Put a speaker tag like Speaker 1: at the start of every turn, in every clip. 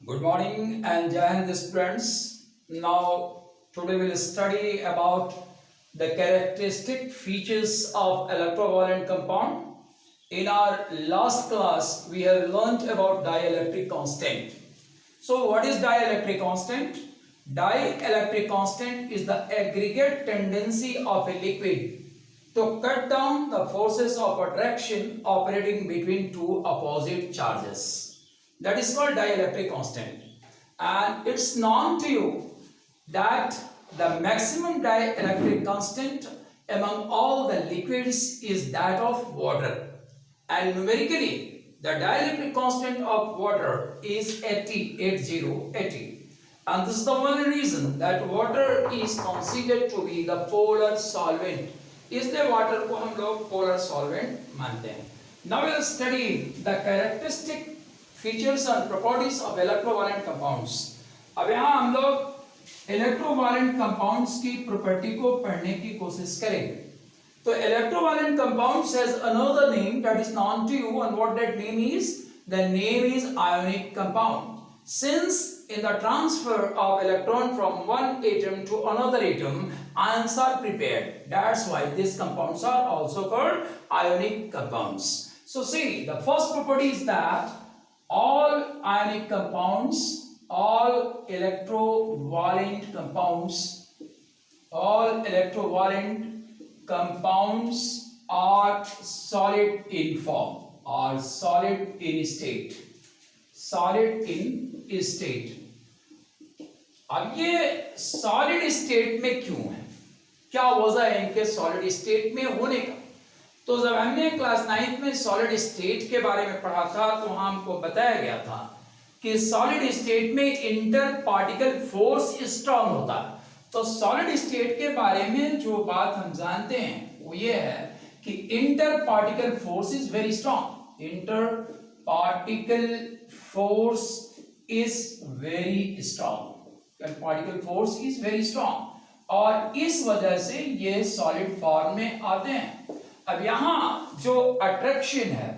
Speaker 1: Good morning and Jai Hind students. Now today we'll study about the characteristic features of electrovalent compound. In our last class we have learnt about dielectric constant. So what is dielectric constant? Dielectric constant is the aggregate tendency of a liquid to cut down the forces of attraction operating between two opposite charges. That is called dielectric constant. And it's known to you that the maximum dielectric constant among all the liquids is that of water. And numerically, the dielectric constant of water is 80. And this is the only reason that water is considered to be the polar solvent. इसलिए water को हम लोग polar solvent मानते हैं. Now we'll study the characteristic features and properties of electrovalent compounds. अब यहाँ हम लोग electrovalent compounds की प्रॉपर्टी को पढ़ने की कोशिश करेंगे. तो electrovalent compounds has another name that is known to you, and what that name is? The name is ionic compound. Since in the transfer of electron from one atom to another atom, ions are prepared. That's why these compounds are also called ionic compounds. So see, the first property is that all ionic compounds, all electrovalent compounds are solid in form, are solid in state. अब ये solid state में क्यों है, क्या वजह है इनके solid state में होने का? तो जब हमने क्लास 9th में सॉलिड स्टेट के बारे में पढ़ा था तो हमको बताया गया था कि सॉलिड स्टेट में इंटर पार्टिकल फोर्स स्ट्रांग होता है. तो सॉलिड स्टेट के बारे में जो बात हम जानते हैं वो ये है कि inter particle force is very strong. Inter particle force is very strong. Particle force is very strong और इस वजह से ये सॉलिड फॉर्म में आते हैं. अब यहां जो अट्रैक्शन है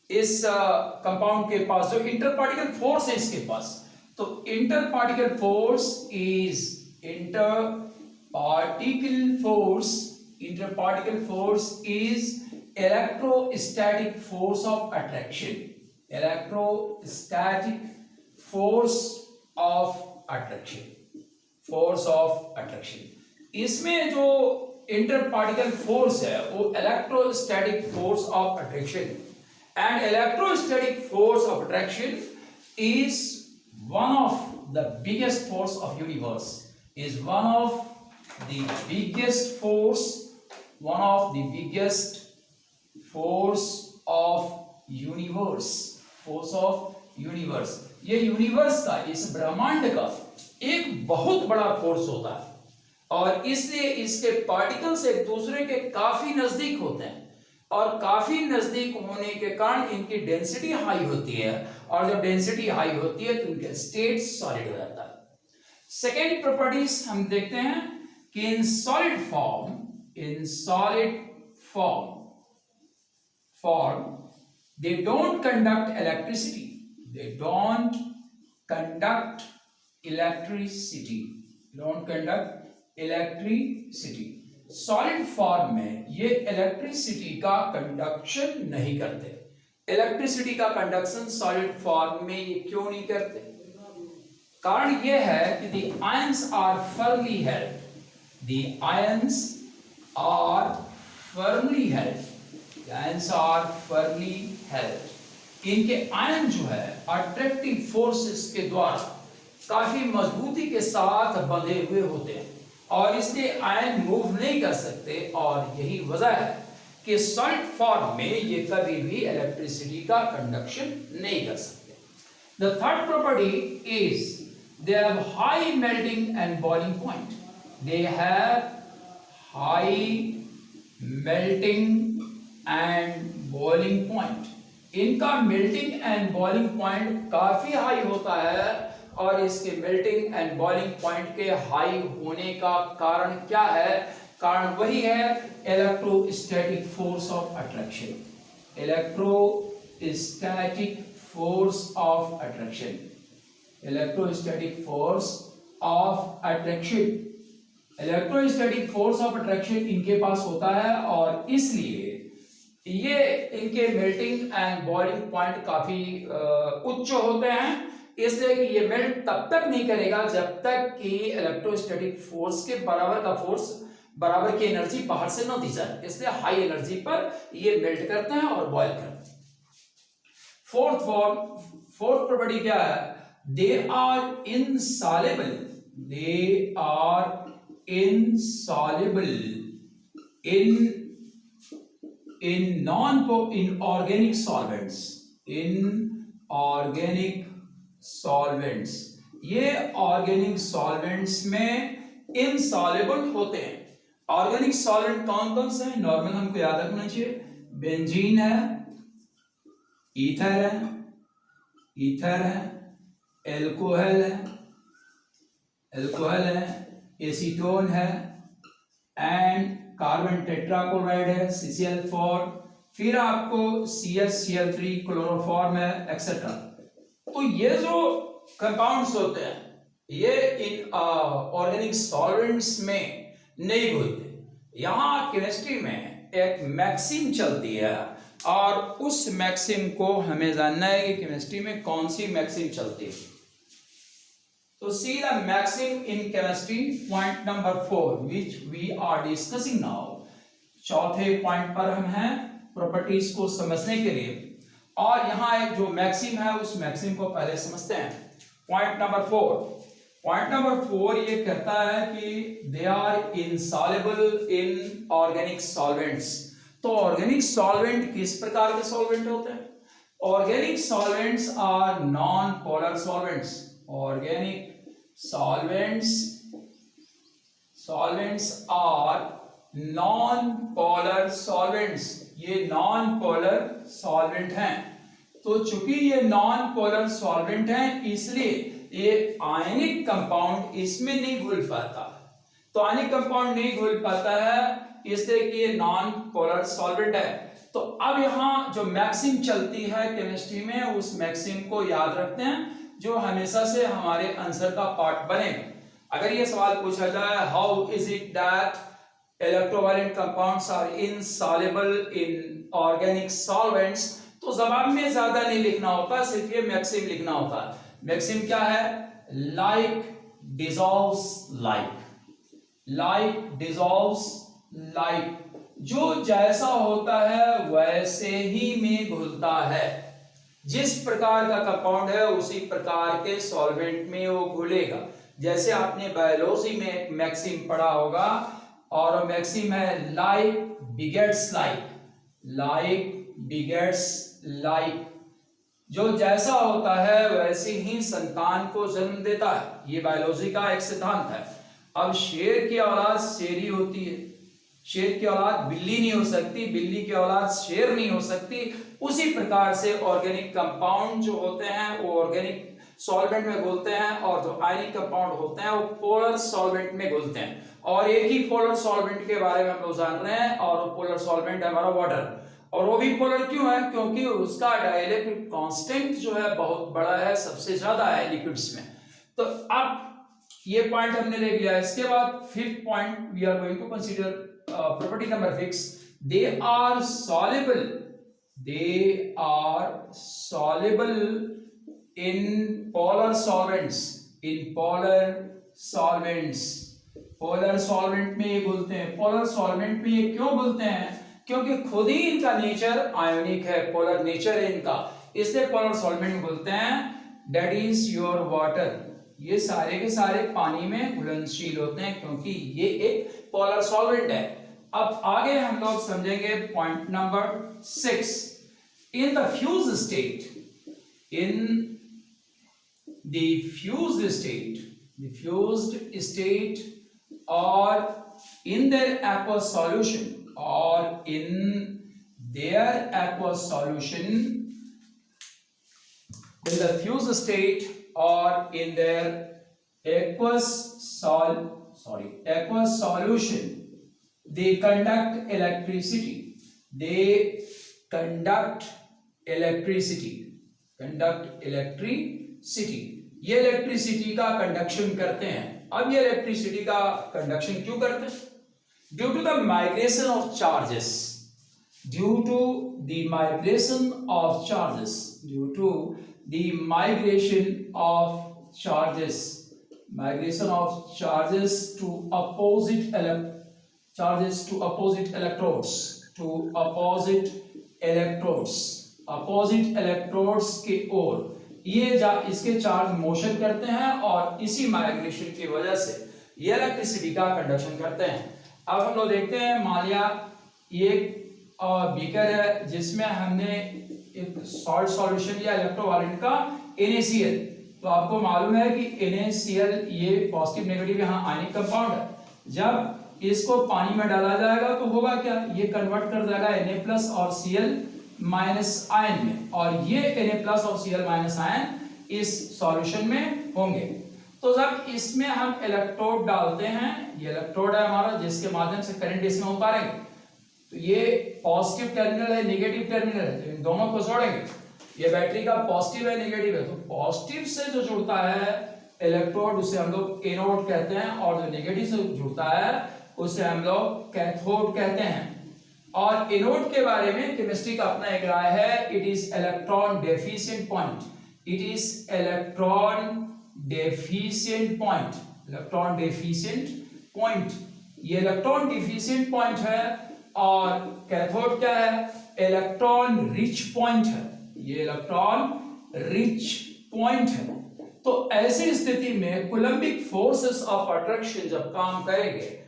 Speaker 1: इस कंपाउंड के पास, जो इंटर पार्टिकल फोर्स है इसके पास, तो inter particle force is electrostatic force of attraction. Force of attraction. इसमें जो इंटर पार्टिकल फोर्स है वो electrostatic force of attraction, and electrostatic force of attraction is one of the biggest force of universe. ये universe का, इस ब्रह्मांड का एक बहुत बड़ा फोर्स होता है और इसलिए इसके पार्टिकल्स एक दूसरे के काफी नजदीक होते हैं और काफी नजदीक होने के कारण इनकी डेंसिटी हाई होती है और जब डेंसिटी हाई होती है तो इनका स्टेट सॉलिड हो जाता है. सेकेंड प्रॉपर्टीज हम देखते हैं कि in solid form they don't conduct electricity. Solid form में ये इलेक्ट्रिसिटी का कंडक्शन नहीं करते. इलेक्ट्रिसिटी का कंडक्शन सॉलिड फॉर्म में ये क्यों नहीं करते? कारण ये है कि the ions are firmly held. इनके आयन जो है अट्रैक्टिव फोर्सेस के द्वारा काफी मजबूती के साथ बंधे हुए होते हैं और इसलिए आयन मूव नहीं कर सकते और यही वजह है कि सॉलिड फॉर्म में ये कभी भी इलेक्ट्रिसिटी का कंडक्शन नहीं कर सकते. The third property is they have high melting and boiling point. इनका मेल्टिंग एंड बॉइलिंग पॉइंट काफी हाई होता है और इसके मेल्टिंग एंड बॉइलिंग पॉइंट के हाई होने का कारण क्या है? कारण वही है electrostatic force of attraction. Electrostatic force of attraction, electrostatic force of attraction इनके पास होता है और इसलिए ये इनके मेल्टिंग एंड बॉइलिंग पॉइंट काफी उच्च होते हैं, इसलिए कि ये मेल्ट तब तक नहीं करेगा जब तक कि इलेक्ट्रोस्टैटिक फोर्स के बराबर का फोर्स, बराबर की एनर्जी बाहर से न दी जाए, इसलिए हाई एनर्जी पर ये मेल्ट करते हैं और बॉयल करते हैं। फोर्थ प्रॉपर्टी क्या है? They are insoluble, they are insoluble in organic solvents, in organic solvents, ये ऑर्गेनिक सॉल्वेंट्स में इनसॉल्युबल होते हैं। ऑर्गेनिक सॉल्वेंट कौन कौन से हैं? नॉर्मल हमको याद रखना चाहिए, बेंजीन है, ईथर है, एल्कोहल है, एसीटोन है, एंड कार्बन टेट्राक्लोराइड है, CCl4, फिर आपको CH3 क्लोरोफॉर्म है, एक्सेट्रा। तो ये जो कंपाउंड्स होते हैं ये इन ऑर्गेनिक सॉल्वेंट्स में नहीं घुलते। यहाँ केमिस्ट्री में एक मैक्सिम चलती है और उस मैक्सिम को हमें जानना है कि केमिस्ट्री में कौन सी मैक्सिम चलती है। तो see the maxim in chemistry, point number 4 which we are discussing now। चौथे पॉइंट पर हम हैं प्रॉपर्टीज को समझने के लिए, और यहाँ एक जो मैक्सिम है उस मैक्सिम को पहले समझते हैं। पॉइंट नंबर 4 ये कहता है कि they are insoluble in organic solvents. तो ऑर्गेनिक सॉल्वेंट किस प्रकार के सॉल्वेंट होते हैं? Organic solvents are non polar solvents. Organic solvents are non-polar solvents। ये non-polar solvent हैं। तो चूंकि ये non-polar solvent हैं इसलिए ये आयनिक कंपाउंड इसमें नहीं घुल पाता। तो आयनिक कंपाउंड नहीं घुल पाता है इसलिए कि ये non-polar solvent है। तो अब यहाँ जो मैक्सिम चलती है केमिस्ट्री में उस मैक्सिम को याद रखते हैं जो हमेशा से हमारे आंसर का पार्ट बने। अगर ये सवाल पूछा जाए how is it that electrovalent compounds are insoluble in organic solvents, तो जवाब में ज्यादा नहीं लिखना होता, सिर्फ ये मैक्सिम लिखना होता है। मैक्सिम क्या है? Like dissolves like, like dissolves like, जो जैसा होता है वैसे ही में घुलता है। जिस प्रकार का कंपाउंड है उसी प्रकार के सॉल्वेंट में वो घुलेगा। जैसे आपने बायोलॉजी में एक मैक्सिम पढ़ा होगा और मैक्सिम है like begets like, like begets like, जो जैसा होता है वैसे ही संतान को जन्म देता है। ये बायोलॉजी का एक सिद्धांत है। अब शेर की औलाद शेर ही होती है, शेर की औलाद बिल्ली नहीं हो सकती, बिल्ली की औलाद शेर नहीं हो सकती। उसी प्रकार से ऑर्गेनिक कंपाउंड जो होते हैं वो ऑर्गेनिक सॉल्वेंट में घुलते हैं और जो आयनिक कंपाउंड होते हैं वो पोलर सॉल्वेंट में घुलते हैं। और एक ही पोलर सॉल्वेंट के बारे में हम लोग जान रहे हैं और पोलर सॉल्वेंट है हमारा वाटर। और वो भी पोलर क्यों है? क्योंकि उसका डाइलेक्ट्रिक कांस्टेंट जो है बहुत बड़ा है, सबसे ज्यादा है लिक्विड्स में। तो अब ये पॉइंट हमने देख लिया। इसके बाद fifth point we are going to consider property number 6, they are soluble in polar solvents, polar solvent में ये बोलते हैं। polar solvent में ये क्यों बोलते हैं? क्योंकि खुद ही इनका नेचर आयोनिक है, पोलर नेचर है इनका, इसलिए पोलर सॉल्वेंट में बोलते हैं। that is your water, ये सारे के सारे पानी में घुलनशील होते हैं क्योंकि ये एक पोलर सॉल्वेंट है। अब आगे हम लोग समझेंगे point number 6। In the fuse state, or in their aqueous solution, in the fused state or in their aqueous solution, they conduct electricity. ये इलेक्ट्रिसिटी का कंडक्शन करते हैं। अब ये इलेक्ट्रिसिटी का कंडक्शन क्यों करते हैं? Due to the migration of charges, due to the migration of charges, due to the migration of charges, migration of charges to opposite charges to opposite electrodes, to opposite electrodes, opposite electrodes के ओर ये इसके charge motion करते हैं और इसी migration की वजह से ये इलेक्ट्रिसिटी का कंडक्शन करते हैं। अब हम लोग देखते हैं, मान लिया ये बीकर है जिसमें हमने एक सॉल्ट सॉल्यूशन या इलेक्ट्रोवायलेंट का NaCl, तो आपको मालूम है कि NaCl ये पॉजिटिव नेगेटिव यहाँ आयनिक कंपाउंड है। जब इसको पानी में डाला जाएगा तो होगा क्या, ये कन्वर्ट कर देगा Na+ और Cl- आयन में, और ये Na+ और Cl- आयन इस सॉल्यूशन में होंगे। तो जब इसमें हम इलेक्ट्रोड डालते हैं, ये इलेक्ट्रोड है हमारा जिसके माध्यम से करंट इसमें उतारेंगे, तो ये पॉजिटिव टर्मिनल है, नेगेटिव टर्मिनल है, तो इन दोनों को जोड़ेंगे। ये बैटरी का पॉजिटिव है, नेगेटिव है, तो पॉजिटिव से जो जुड़ता है इलेक्ट्रोड उसे हम लोग एनोड कहते हैं, और जो नेगेटिव से जुड़ता है उसे हम लोग कैथोड कहते हैं। और एनोड के बारे में केमिस्ट्री का अपना एक राय है, it is electron deficient point, it is electron deficient point, electron deficient point, ये इलेक्ट्रॉन डेफिशिएंट पॉइंट है। और कैथोड क्या है, इलेक्ट्रॉन रिच पॉइंट है, ये इलेक्ट्रॉन रिच पॉइंट है। तो ऐसी स्थिति में कूलम्बिक फोर्सेस ऑफ अट्रैक्शन जब काम करेंगे,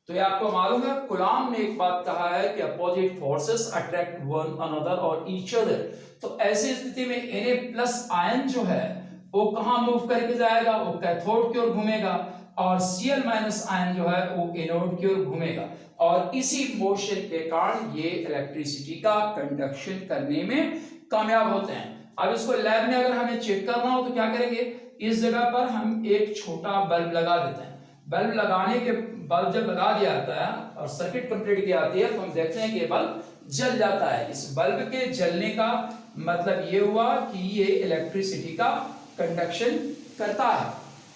Speaker 1: तो ये आपको मालूम है कूलाम ने एक बात कहा है कि opposite forces attract one another और ईच अदर। तो ऐसी स्थिति में Na+ आयन जो है वो कहां मूव करके जाएगा, वो कैथोड की ओर घूमेगा, और Cl- आयन जो है वो एनोड की ओर घूमेगा, और इसी मोशन के कारण ये इलेक्ट्रिसिटी का कंडक्शन करने में कामयाब होते हैं। अब इसको लैब में अगर हमें चेक करना हो तो क्या करेंगे, इस जगह पर हम एक छोटा बल्ब लगा देते हैं। बल्ब लगाने के बल्ब जब लगा दिया जाता है और सर्किट कंप्लीट की जाती है तो हम देखते हैं कि ये बल्ब जल जाता है। इस बल्ब के जलने का मतलब ये हुआ कि ये इलेक्ट्रिसिटी का कंडक्शन करता है।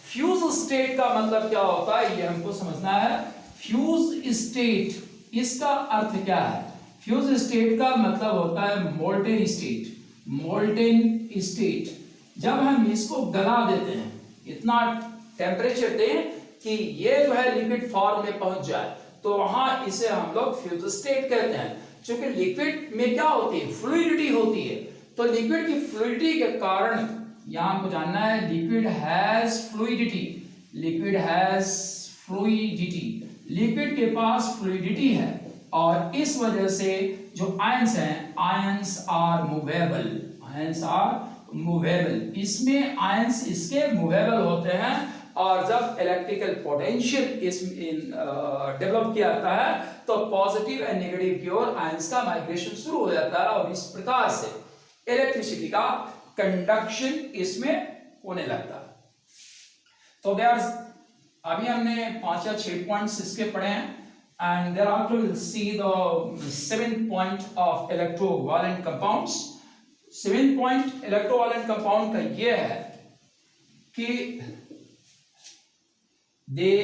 Speaker 1: फ्यूज स्टेट का मतलब क्या होता है ये हमको समझना है। फ्यूज स्टेट, इसका अर्थ क्या है? फ्यूज स्टेट का मतलब होता है मोल्टेन स्टेट, मोल्टेन स्टेट। जब हम इसको गला देते हैं, इतना टेम्परेचर दें कि ये जो है लिक्विड फॉर्म में पहुंच जाए, तो वहां इसे हम लोग फ्यूज स्टेट कहते हैं। क्योंकि लिक्विड में क्या होती है, फ्लूइडिटी होती है, तो लिक्विड की फ्लूइडिटी के कारण यहां हमको जानना है liquid has fluidity, liquid has fluidity, liquid के पास फ्लूइडिटी है, और इस वजह से जो आयंस हैं, ions are movable, ions are movable, इसमें आयंस इसके मूवेबल होते हैं। और जब इलेक्ट्रिकल पोटेंशियल इसमें डेवलप किया जाता है तो पॉजिटिव एंड नेगेटिव की ओर आयंस का माइग्रेशन शुरू हो जाता है, और इस प्रकार से इलेक्ट्रिसिटी का कंडक्शन इसमें होने लगता है। तो व्यास अभी हमने 5 या 6 पॉइंट्स इसके पढ़े हैं, and thereafter we'll see the 7th point of electrovalent compounds. 7th point electrovalent compound का ये है कि they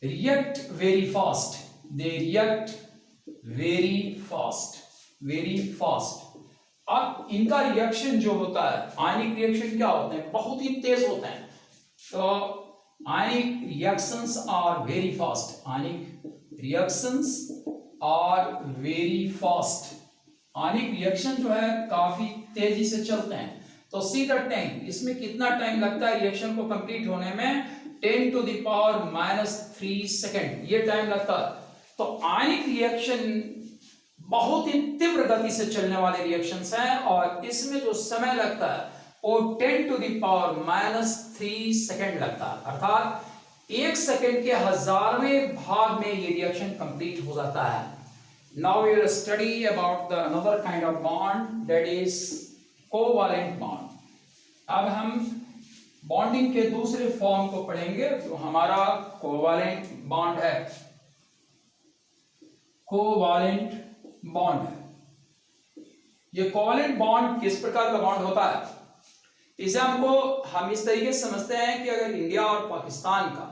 Speaker 1: react very fast, they react very fast, very fast। अब इनका रिएक्शन जो होता है, आयनिक रिएक्शन क्या होते हैं, बहुत ही तेज होते हैं। तो ionic reactions are very fast, ionic reactions are very fast, ionic reaction जो है काफी तेजी से चलते हैं। तो सी द टाइम, इसमें कितना टाइम लगता है रिएक्शन को कंप्लीट होने में, 10⁻³ सेकेंड ये टाइम लगता है। तो आयनिक रिएक्शन बहुत ही तीव्र गति से चलने वाले रिएक्शंस हैं, और इसमें जो समय लगता है वो 10⁻³ सेकेंड लगता है, अर्थात 1 सेकेंड के 1000वें भाग में ये रिएक्शन कंप्लीट हो जाता है। Now we will study about the another kind of bond, that is covalent bond. अब हम बॉन्डिंग के दूसरे फॉर्म को पढ़ेंगे, जो हमारा कोवैलेंट बॉन्ड है, कोवैलेंट बॉन्ड है। ये कोवैलेंट बॉन्ड किस प्रकार का बॉन्ड होता है? इसे हम इस तरीके से समझते हैं कि अगर इंडिया और पाकिस्तान का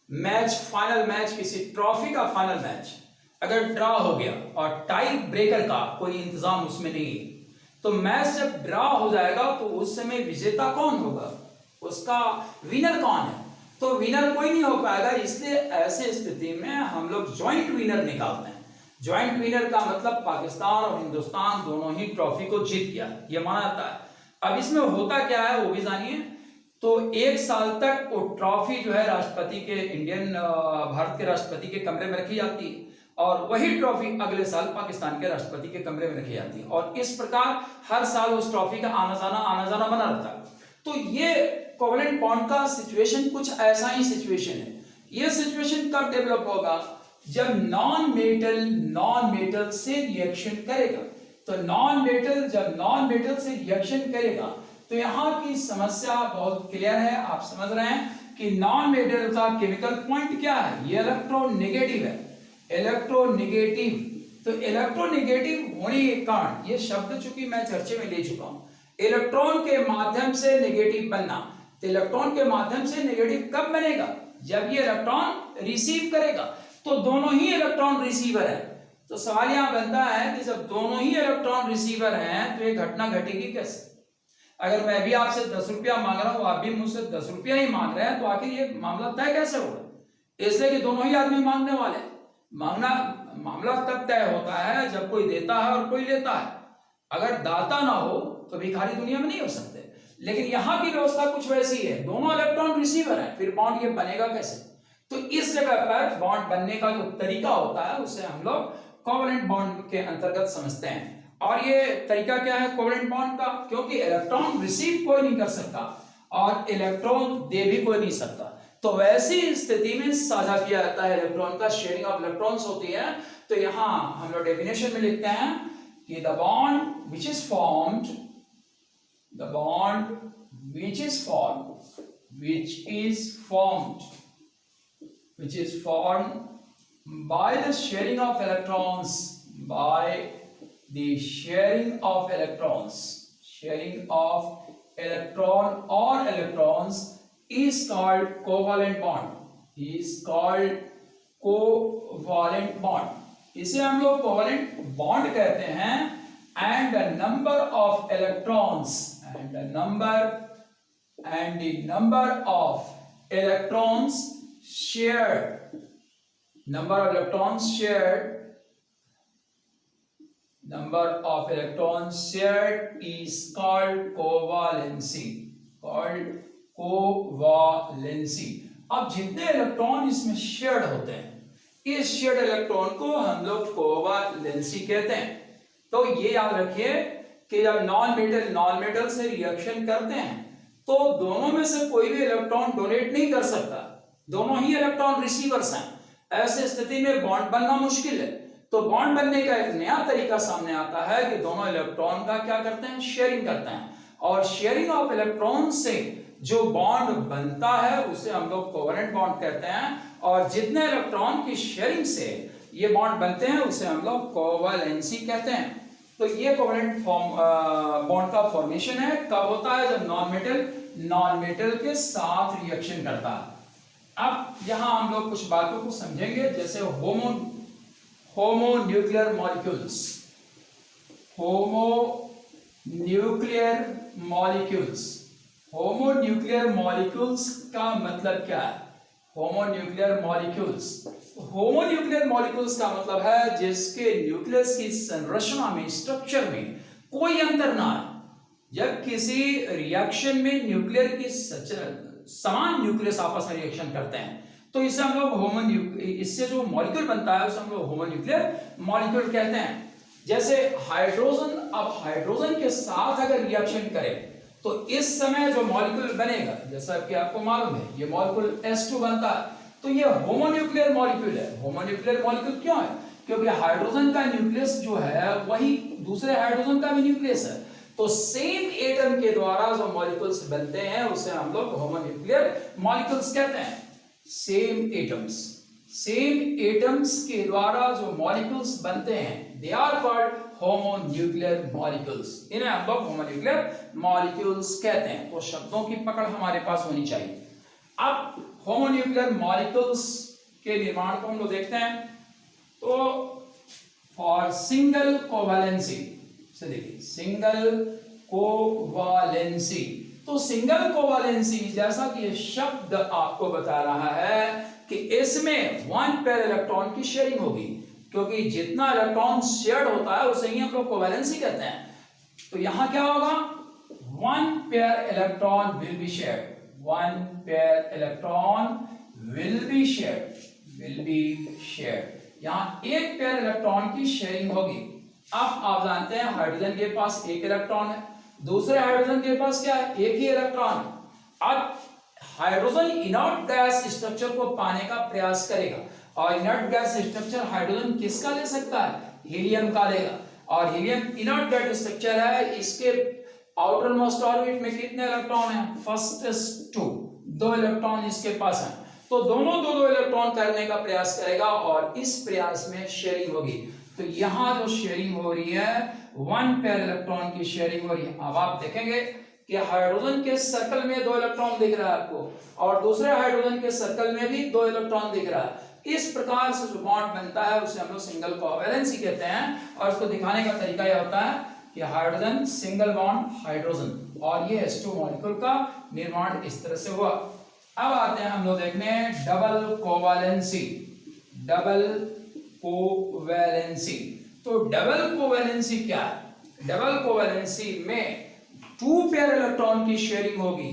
Speaker 1: मैच, फाइनल मैच, किसी ट्रॉफी का फाइनल मैच अगर ड्रॉ हो गया और टाई ब्रेकर का कोई इंतजाम उसमें नहीं है, तो मैच जब ड्रॉ हो जाएगा तो उस समय विजेता कौन होगा, उसका विनर कौन है, तो विनर कोई नहीं हो पाएगा। इसलिए ऐसे स्थिति में हम लोग ज्वाइंट विनर निकालते हैं। ज्वाइंट विनर का मतलब पाकिस्तान और हिंदुस्तान दोनों ही ट्रॉफी को जीत गया, ये माना जाता है। अब इसमें होता क्या है वो भी जानिए। तो एक साल तक वो ट्रॉफी जो है राष्ट्रपति के, भारत के राष्ट्रपति के कमरे में रखी जाती है और वही ट्रॉफी अगले साल पाकिस्तान के राष्ट्रपति के कमरे में रखी जाती है और इस प्रकार हर साल उस ट्रॉफी का आना जाना बना रहता है। तो ये कोवेलेंट बॉन्ड का सिचुएशन कुछ ऐसा ही सिचुएशन है। ये सिचुएशन कब डेवलप होगा, जब नॉन मेटल से रिएक्शन करेगा। तो जब नॉन मेटल से रिएक्शन करेगा तो यहाँ की समस्या बहुत क्लियर है, आप समझ रहे हैं कि नॉन मेटल का केमिकल पॉइंट क्या है, ये इलेक्ट्रोनेगेटिव है। इलेक्ट्रोनेगेटिव, तो इलेक्ट्रोनेगेटिव होने के कारण ये शब्द चूंकि मैं चर्चे में ले चुका हूं, इलेक्ट्रॉन के माध्यम से नेगेटिव बनना। तो इलेक्ट्रॉन के माध्यम से नेगेटिव कब बनेगा, जब ये इलेक्ट्रॉन रिसीव करेगा। तो दोनों ही इलेक्ट्रॉन रिसीवर है। तो सवाल यहां बनता है कि जब दोनों ही इलेक्ट्रॉन रिसीवर हैं तो ये घटना घटेगी कैसे। अगर मैं भी आपसे 10 रुपया मांग रहा हूं, आप भी मुझसे 10 रुपया ही मांग रहे हैं, तो आखिर ये मामला तय कैसे होगा। इसलिए कि दोनों ही आदमी मांगने वाले। मामला तब तय होता है जब कोई देता है और कोई लेता है। अगर दाता ना हो तो भिखारी दुनिया में नहीं हो सकते। लेकिन यहां की व्यवस्था कुछ वैसी है, दोनों इलेक्ट्रॉन रिसीवर है, फिर बॉन्ड ये बनेगा कैसे। तो इस जगह पर बॉन्ड बनने का जो तरीका होता है उसे हम लोग कोवेलेंट बॉन्ड के अंतर्गत समझते हैं। और ये तरीका क्या है कोवेलेंट बॉन्ड का, क्योंकि इलेक्ट्रॉन रिसीव कोई नहीं कर सकता और इलेक्ट्रॉन दे भी कोई नहीं सकता। तो वैसी स्थिति में साझा किया जाता है इलेक्ट्रॉन का, शेयरिंग ऑफ इलेक्ट्रॉन्स होती है। तो यहां हम लोग डेफिनेशन में लिखते हैं कि the bond which is formed by the sharing of electrons, sharing of electron or electrons is called covalent bond, इसे हम लोग कोवेलेंट बॉन्ड कहते हैं। and the number of electrons shared number of electrons shared is called covalency। अब जितने electron इसमें shared होते हैं, इस शेयर्ड इलेक्ट्रॉन को हम लोग कोवालेंसी कहते हैं। तो ये याद रखिए कि जब नॉन मेटल से रिएक्शन करते हैं तो दोनों में से कोई भी इलेक्ट्रॉन डोनेट नहीं कर सकता, दोनों ही इलेक्ट्रॉन रिसीवर्स हैं। ऐसे स्थिति में बॉन्ड बनना मुश्किल है। तो बॉन्ड बनने का एक नया तरीका सामने आता है कि दोनों इलेक्ट्रॉन का क्या करते हैं, शेयरिंग करते हैं। और शेयरिंग ऑफ इलेक्ट्रॉन से जो बॉन्ड बनता है उसे हम लोग कोवेलेंट बॉन्ड कहते हैं। और जितने इलेक्ट्रॉन की शेयरिंग से ये बॉन्ड बनते हैं उसे हम लोग कोवेलेंसी कहते हैं। तो ये कोवेलेंट बॉन्ड का फॉर्मेशन है, कब होता है, जब नॉन मेटल के साथ रिएक्शन करता है। अब यहां हम लोग कुछ बातों को समझेंगे, जैसे होमोन्यूक्लियर मॉलिक्यूल्स का मतलब क्या है। होमोन्यूक्लियर मॉलिक्यूल्स का मतलब है जिसके न्यूक्लियस की संरचना में, स्ट्रक्चर में कोई अंतर ना है। जब किसी रिएक्शन में न्यूक्लियर की समान न्यूक्लियस आपस में रिएक्शन करते हैं तो इसे हम लोग इससे जो मॉलिक्यूल बनता है उसे हम लोग होमोन्यूक्लियर मॉलिक्यूल कहते हैं। जैसे हाइड्रोजन, अब हाइड्रोजन के साथ अगर रिएक्शन करे तो इस समय जो मॉलिक्यूल बनेगा, जैसा कि आपको मालूम है ये मॉलिक्यूल H2 बनता है, तो ये होमोन्यूक्लियर मॉलिक्यूल है। होमोन्यूक्लियर मॉलिक्यूल क्यों है, क्योंकि हाइड्रोजन का न्यूक्लियस जो है वही दूसरे हाइड्रोजन का भी न्यूक्लियस है। तो सेम एटम के द्वारा जो मॉलिक्यूल्स बनते हैं उसे हम लोग होमोन्यूक्लियर मॉलिक्यूल्स कहते हैं। सेम एटम्स के द्वारा जो मॉलिक्यूल्स बनते हैं they are called homonuclear molecules, इन्हें हम लोग होमोन्यूक्लियर मॉलिक्यूल्स कहते हैं। तो शब्दों की पकड़ हमारे पास होनी चाहिए। अब होमोन्यूक्लियर मॉलिक्यूल्स के निर्माण को हम लोग देखते हैं। तो फॉर सिंगल कोवैलेंसी से देखिए, सिंगल कोवैलेंसी, तो सिंगल कोवैलेंसी जैसा कि ये शब्द आपको बता रहा है कि इसमें 1 पेयर इलेक्ट्रॉन की शेयरिंग होगी, क्योंकि जितना इलेक्ट्रॉन शेयर्ड होता है उसे ही हम लोग कोवैलेंसी कहते हैं। तो यहां क्या होगा, 1 pair electron will be shared, 1 pair electron will be shared, यहां 1 पेयर इलेक्ट्रॉन की शेयरिंग होगी। अब आप जानते हैं हाइड्रोजन के पास 1 इलेक्ट्रॉन है, दूसरे हाइड्रोजन के पास क्या है, 1 ही इलेक्ट्रॉन है। अब हाइड्रोजन इनर्ट गैस स्ट्रक्चर को पाने का प्रयास करेगा, और इनर्ट गैस स्ट्रक्चर हाइड्रोजन किसका ले सकता है, हीलियम का लेगा। और हीलियम इनर्ट गैस स्ट्रक्चर है, इसके आउटर मोस्ट ऑर्बिट में कितने इलेक्ट्रॉन हैं, फर्स्ट 2 इलेक्ट्रॉन इसके पास हैं। तो दोनों 2 इलेक्ट्रॉन करने का प्रयास करेगा और इस प्रयास में शेयरिंग होगी। तो यहां जो शेयरिंग हो रही है 1 पेयर इलेक्ट्रॉन की शेयरिंग हो रही है। अब आप देखेंगे कि हाइड्रोजन के सर्कल में 2 इलेक्ट्रॉन दिख रहा है आपको, और दूसरे हाइड्रोजन के सर्कल में भी 2 इलेक्ट्रॉन दिख रहा है। इस प्रकार से जो बॉन्ड बनता है उसे हम लोग सिंगल कोवैलेंसी कहते हैं। और इसको दिखाने का तरीका यह होता है कि हाइड्रोजन सिंगल बॉन्ड हाइड्रोजन, और ये H2 मॉलिक्यूल का निर्माण इस तरह से हुआ। अब आते हैं हम लोग देखने डबल कोवैलेंसी। डबल कोवैलेंसी, तो डबल कोवैलेंसी क्या है, डबल कोवैलेंसी में 2 पेयर इलेक्ट्रॉन की शेयरिंग होगी।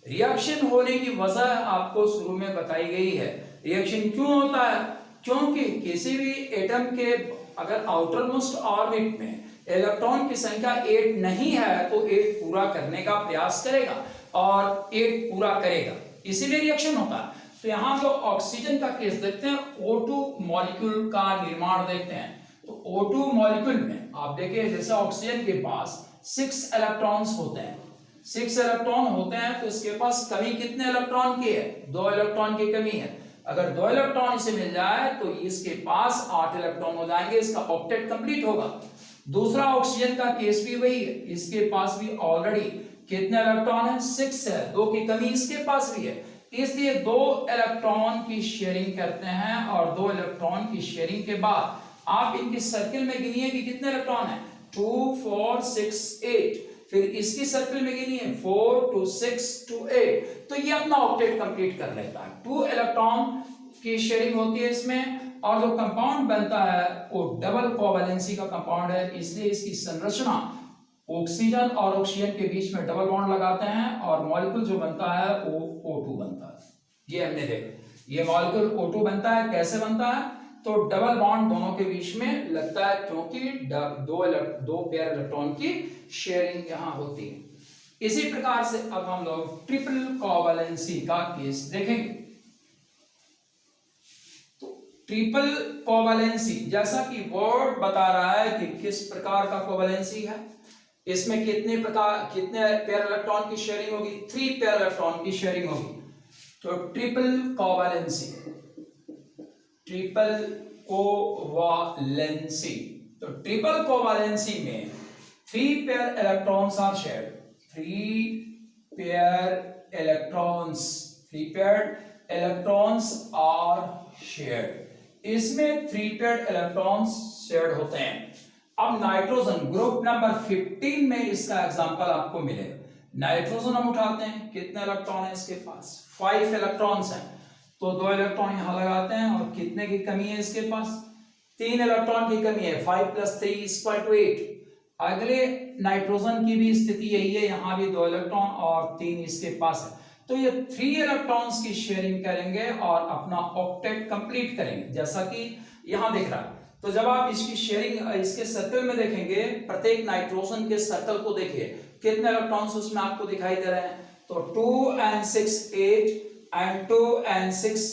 Speaker 1: रिएक्शन होने की वजह आपको शुरू में बताई गई है। रिएक्शन क्यों होता है, क्योंकि किसी भी एटम के अगर आउटर मोस्ट ऑर्बिट में इलेक्ट्रॉन की संख्या 8 नहीं है तो 8 पूरा करने का प्रयास करेगा और 8 पूरा करेगा, इसीलिए रिएक्शन होता है। तो यहां तो ऑक्सीजन का केस देखते हैं, O2 मॉलिक्यूल का निर्माण देखते हैं। तो O2 मॉलिक्यूल में आप देखिए, जैसे ऑक्सीजन के पास 6 इलेक्ट्रॉन्स होते हैं, 6 इलेक्ट्रॉन होते हैं, तो इसके पास कमी कितने इलेक्ट्रॉन की है, 2 इलेक्ट्रॉन की कमी है। अगर 2 इलेक्ट्रॉन इसे मिल जाए तो इसके पास 8 इलेक्ट्रॉन हो जाएंगे, इसका ऑक्टेट कंप्लीट होगा। दूसरा ऑक्सीजन का केस भी वही है, इसके पास भी ऑलरेडी कितने इलेक्ट्रॉन है, 6 है, 2 की कमी इसके पास भी है, इसलिए 2 इलेक्ट्रॉन की शेयरिंग करते हैं। और 2 इलेक्ट्रॉन की शेयरिंग के बाद आप इनकी सर्किल में गिनिए कि कितने इलेक्ट्रॉन है, 2 4 6 8, फिर इसकी सर्किल में गिनिए 4 2 6 2 8, तो ये अपना ऑक्टेट कंप्लीट कर लेता है। 2 इलेक्ट्रॉन की शेयरिंग होती है इसमें, और जो कंपाउंड बनता है वो डबल कोवैलेंसी का कंपाउंड है, इसलिए इसकी संरचना ऑक्सीजन और ऑक्सीजन के बीच में डबल बॉन्ड लगाते हैं, और मॉलिक्यूल जो बनता है वो O2 बनता है। ये हमने देखा, ये मॉलिक्यूल O2 बनता है। कैसे बनता है, तो डबल बॉन्ड दोनों के बीच में लगता है, क्योंकि 2 पेयर इलेक्ट्रॉन की शेयरिंग यहां होती है। इसी प्रकार से अब हम लोग ट्रिपल कोवैलेंसी का केस देखेंगे। तो ट्रिपल कोवैलेंसी, जैसा कि वर्ड बता रहा है कि किस प्रकार का कोवैलेंसी है, इसमें कितने पेयर इलेक्ट्रॉन की शेयरिंग होगी, 3 पेयर इलेक्ट्रॉन की शेयरिंग होगी। तो ट्रिपल कोवैलेंसी, ट्रिपल कोवैलेंसी, तो ट्रिपल कोवैलेंसी में 3 pair electrons are shared, 3 pair electrons, 3 pair electrons are shared, इसमें 3 पेयर इलेक्ट्रॉन्स शेयर्ड होते हैं। अब नाइट्रोजन ग्रुप नंबर 15 में इसका एग्जांपल आपको मिलेगा। नाइट्रोजन हम उठाते हैं, कितने इलेक्ट्रॉन है इसके पास, 5 इलेक्ट्रॉन्स हैं, तो 2 इलेक्ट्रॉन यहां लगाते हैं, और कितने की कमी है इसके पास, 3 इलेक्ट्रॉन की कमी है, 5 + 3 = 8। अगले नाइट्रोजन की भी स्थिति यही है, यहां भी 2 इलेक्ट्रॉन और 3 इसके पास है, तो ये 3 इलेक्ट्रॉन्स की शेयरिंग करेंगे और अपना ऑक्टेट कंप्लीट करेंगे, जैसा कि यहां दिख रहा है। तो जब आप इसकी शेयरिंग इसके सर्कल में देखेंगे, प्रत्येक नाइट्रोजन के सर्कल को देखिए, कितने इलेक्ट्रॉन्स उसमें आपको दिखाई दे रहे हैं, तो 2 and 6 8 and 2 and 6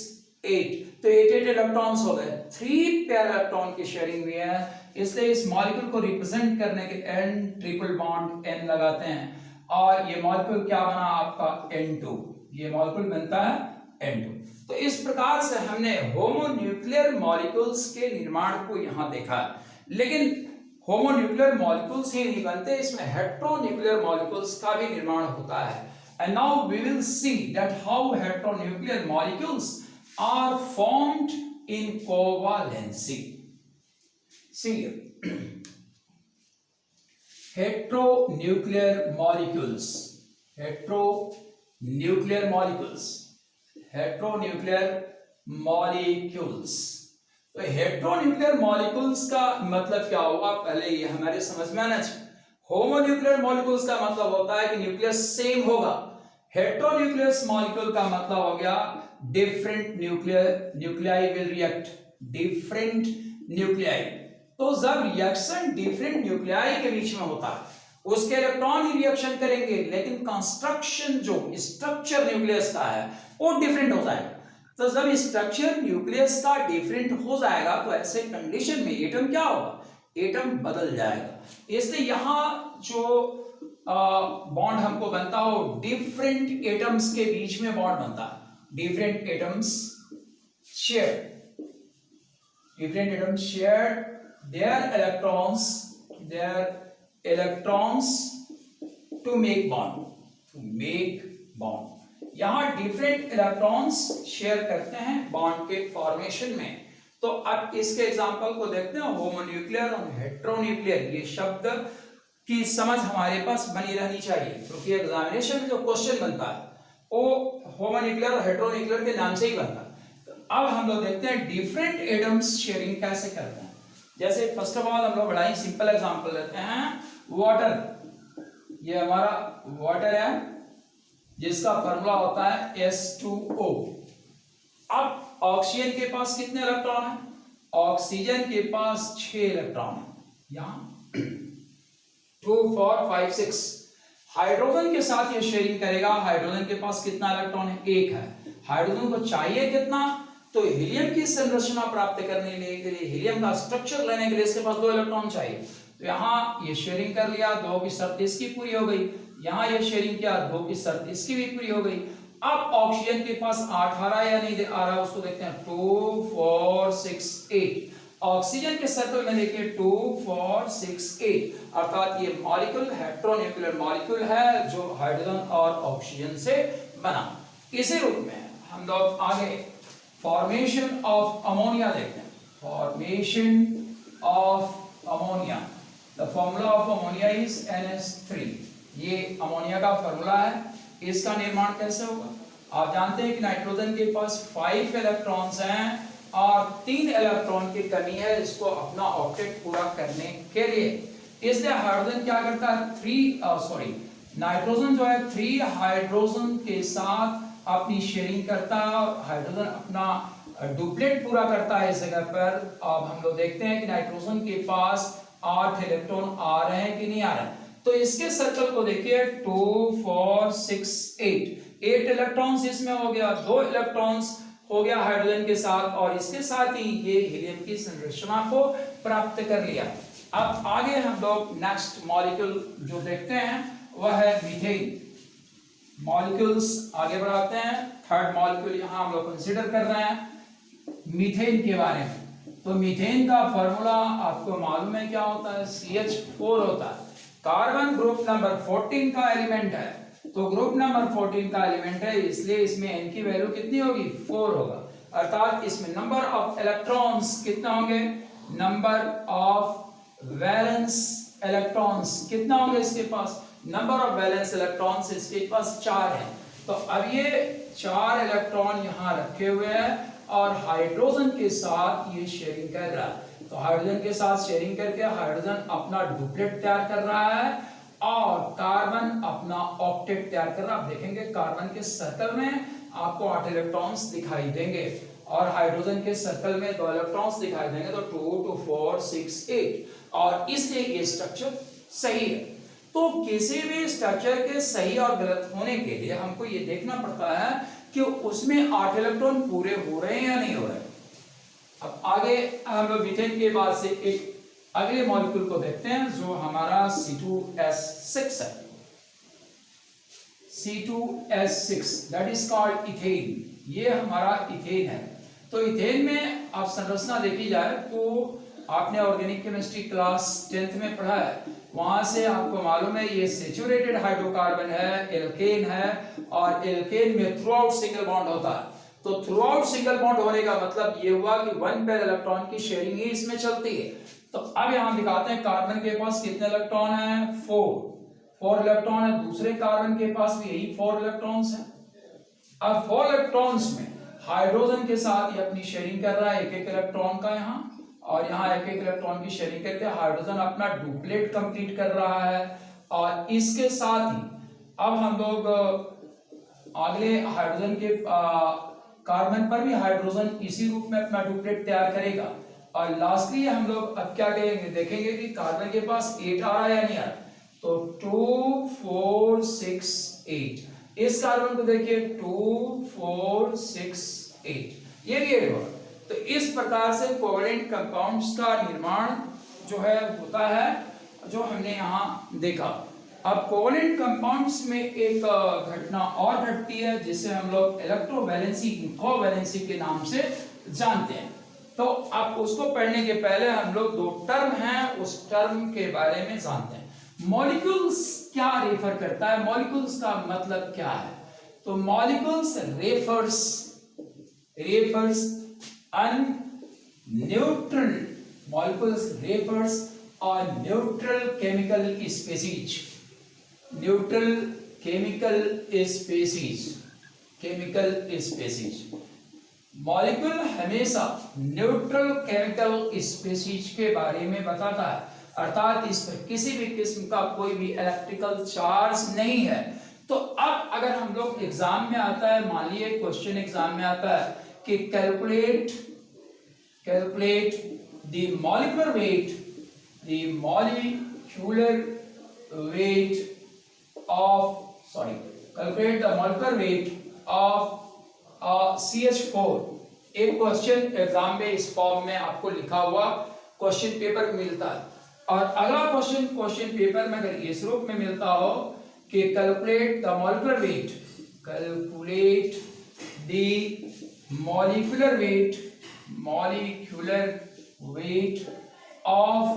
Speaker 1: 8, तो 8 इलेक्ट्रॉन्स हो गए। 3 पेयर इलेक्ट्रॉन की शेयरिंग भी है, इसलिए इस मॉलिक्यूल को रिप्रेजेंट करने के N ट्रिपल बॉन्ड N लगाते हैं, और ये मॉलिक्यूल क्या बना आपका N2, ये मॉलिक्यूल बनता है N2। तो इस प्रकार से हमने होमोन्यूक्लियर मॉलिक्यूल्स के निर्माण को यहां देखा। लेकिन होमोन्यूक्लियर मॉलिक्यूल्स ही नहीं बनते, इसमें हेट्रोन्यूक्लियर मॉलिक्यूल्स का भी निर्माण होता है। And now we will see that how heteronuclear molecules are formed in covalency. See heteronuclear molecules, heteronuclear molecules, heteronuclear molecules। तो हेट्रोन्यूक्लियर मॉलिक्यूल्स का मतलब क्या होगा, पहले ये हमारे समझ में आना चाहिए। होमोन्यूक्लियर मॉलिक्यूल्स का मतलब होता है कि न्यूक्लियस सेम होगा। हेट्रोन्यूक्लियस मॉलिक्यूल का मतलब हो गया different nuclei will react, different nuclei. तो जब रिएक्शन डिफरेंट न्यूक्लियाई के बीच में होता है उसके इलेक्ट्रॉन ही रिएक्शन करेंगे, लेकिन कंस्ट्रक्शन जो स्ट्रक्चर न्यूक्लियस का है वो डिफरेंट होता है। तो जब स्ट्रक्चर न्यूक्लियस का डिफरेंट हो जाएगा तो ऐसे कंडीशन में एटम क्या होगा, एटम बदल जाएगा। इसलिए यहां जो बॉन्ड हमको बनता हो डिफरेंट एटम्स के बीच में बॉन्ड बनता है। Different atoms share their electrons to make bond। यहां डिफरेंट इलेक्ट्रॉन्स शेयर करते हैं बॉन्ड के फॉर्मेशन में। तो अब इसके एग्जांपल को देखते हैं, होमोन्यूक्लियर और हेट्रोन्यूक्लियर। ये शब्द की समझ हमारे पास बनी रहनी चाहिए, क्योंकि एग्जामिनेशन में जो क्वेश्चन बनता है वो होमोन्यूक्लियर और हेट्रोन्यूक्लियर के नाम से ही बनता है। अब हम लोग देखते हैं डिफरेंट एटम्स शेयरिंग कैसे करते हैं। जैसे फर्स्ट ऑफ ऑल हम लोग बड़ा ही सिंपल एग्जांपल लेते हैं, वाटर। ये हमारा वाटर है जिसका फॉर्मूला होता है H2O। अब ऑक्सीजन के पास कितने इलेक्ट्रॉन है, ऑक्सीजन के पास 6 इलेक्ट्रॉन है, यहां 2 4 5 6। हाइड्रोजन के साथ ये शेयरिंग करेगा, हाइड्रोजन के पास कितना इलेक्ट्रॉन है, 1 है। हाइड्रोजन को चाहिए कितना, तो हीलियम की संरचना प्राप्त करने के लिए हीलियम का स्ट्रक्चर लेने के लिए इसके पास 2 इलेक्ट्रॉन चाहिए। तो यहाँ ये शेयरिंग कर लिया, 2 की शर्त इसकी पूरी हो गई। यहाँ ये शेयरिंग किया, 2 की शर्त इसकी भी पूरी हो गई। अब ऑक्सीजन के पास 8 आ रहा है या नहीं आ रहा है, उसको देखते हैं। 2 4 6 8। ऑक्सीजन के सर्कल में देखिए 2 4 6 8, अर्थात ये मॉलिक्यूल हेट्रोन्यूक्लियर मॉलिक्यूल है जो हाइड्रोजन और ऑक्सीजन से बना। इसी रूप में हम लोग आगे फॉर्मेशन ऑफ अमोनिया देखते हैं। Formation of ammonia, the formula of ammonia is NH3। ये अमोनिया का फॉर्मूला है। इसका निर्माण कैसे होगा, आप जानते हैं कि नाइट्रोजन के पास 5 इलेक्ट्रॉन्स हैं और 3 इलेक्ट्रॉन की कमी है इसको अपना ऑक्टेट पूरा करने के लिए। इसलिए हाइड्रोजन क्या करता है, नाइट्रोजन जो है 3 हाइड्रोजन के साथ अपनी शेयरिंग करता है। हाइड्रोजन अपना डुप्लेट पूरा करता है इस जगह पर। अब हम लोग देखते हैं कि नाइट्रोजन के पास 8 इलेक्ट्रॉन आ रहे हैं कि नहीं आ रहे हैं। तो इसके सर्कल को देखिए 2 4 6 8 इलेक्ट्रॉन्स इसमें हो गया, 2 इलेक्ट्रॉन्स हो गया हाइड्रोजन के साथ, और इसके साथ ही ये हीलियम की संरचना को प्राप्त कर लिया। अब आगे हम लोग नेक्स्ट मॉलिक्यूल जो देखते हैं वह है मीथेन। मॉलिक्यूल्स आगे बढ़ाते हैं। थर्ड मॉलिक्यूल यहां हम लोग कंसीडर कर रहे हैं मीथेन के बारे में। तो मीथेन का फॉर्मूला आपको मालूम है क्या होता है, CH4 होता है। कार्बन ग्रुप नंबर 14 का एलिमेंट है, तो ग्रुप नंबर 14 का एलिमेंट है, इसलिए इसमें n की वैल्यू कितनी होगी, 4 होगा। अर्थात इसमें नंबर ऑफ इलेक्ट्रॉन्स कितना होंगे, नंबर ऑफ वैलेंस इलेक्ट्रॉन्स कितना होंगे इसके पास, नंबर ऑफ वैलेंस इलेक्ट्रॉन्स इसके पास 4 है। तो अब ये 4 इलेक्ट्रॉन यहाँ रखे हुए हैं और हाइड्रोजन के साथ ये शेयरिंग कर रहा है। तो हाइड्रोजन के साथ शेयरिंग करके हाइड्रोजन अपना डुप्लेट तैयार कर रहा है और कार्बन अपना ऑक्टेट तैयार कर रहा है। आप देखेंगे कार्बन के सर्कल में आपको 8 इलेक्ट्रॉन्स दिखाई देंगे और हाइड्रोजन के सर्कल में 2 इलेक्ट्रॉन्स दिखाई देंगे, तो 2 2 4 6 8, और इसलिए ये स्ट्रक्चर सही है। तो किसी भी स्ट्रक्चर के सही और गलत होने के लिए हमको ये देखना पड़ता है कि उसमें 8 इलेक्ट्रॉन पूरे हो रहे हैं या नहीं हो रहे। अब आगे हम लोग मीथेन के बाद से एक अगले मॉलिक्यूल को देखते हैं जो हमारा C2H6 है। C2H6 that is called ethane. ये हमारा इथेन है। तो इथेन में आप संरचना देखी जाए तो आपने ऑर्गेनिक केमिस्ट्री क्लास 10th में पढ़ा है, वहां से आपको मालूम है ये सेचुरेटेड हाइड्रोकार्बन है, एल्केन है, और एल्केन में थ्रू आउट सिंगल बॉन्ड होता है। तो थ्रू आउट सिंगल बॉन्ड होने का मतलब ये हुआ कि 1 पेयर इलेक्ट्रॉन की शेयरिंग ही इसमें चलती है। तो अब यहां दिखाते हैं कार्बन के पास कितने इलेक्ट्रॉन है, 4 इलेक्ट्रॉन है, दूसरे कार्बन के पास भी यही 4 इलेक्ट्रॉन्स हैं। अब 4 इलेक्ट्रॉन्स में हाइड्रोजन के साथ ये अपनी शेयरिंग कर रहा है, एक इलेक्ट्रॉन का यहाँ, और यहाँ एक इलेक्ट्रॉन की शेयरिंग करके हाइड्रोजन अपना डुप्लेट कंप्लीट कर रहा है। और इसके साथ ही अब हम लोग अगले हाइड्रोजन के कार्बन पर भी हाइड्रोजन इसी रूप में अपना डुप्लेट तैयार करेगा। और लास्टली हम लोग अब क्या करेंगे, देखेंगे कि कार्बन के पास 8 आ रहा है या नहीं आ रहा। तो 2 4 6 8, इस कार्बन को देखिए 2 4 6 8, ये भी 8 होगा। तो इस प्रकार से कोवेलेंट कंपाउंड्स का निर्माण जो है होता है, जो हमने यहाँ देखा। अब कोवेलेंट कंपाउंड्स में एक घटना और घटती है जिसे हम लोग इलेक्ट्रोवैलेंसी कोवैलेंसी के नाम से जानते हैं। तो आप उसको पढ़ने के पहले हम लोग 2 टर्म हैं उस टर्म के बारे में जानते हैं। मॉलिक्यूल्स क्या रेफर करता है, मॉलिक्यूल्स का मतलब क्या है? तो molecules refers on neutral, molecules refers on neutral chemical species, neutral chemical species। Molecule हमेशा न्यूट्रल केमिकल स्पीसीज के बारे में बताता है, अर्थात इस पर किसी भी किस्म का कोई भी इलेक्ट्रिकल चार्ज नहीं है। तो अब अगर हम लोग एग्जाम में आता है, मान लीजिए क्वेश्चन एग्जाम में आता है कि calculate the molecular weight, the molecular weight of, calculate the molecular weight of CH4। एक क्वेश्चन एग्जाम में इस फॉर्म में आपको लिखा हुआ क्वेश्चन पेपर मिलता है। और अगला क्वेश्चन पेपर में अगर इस रूप में मिलता हो कि calculate the molecular weight of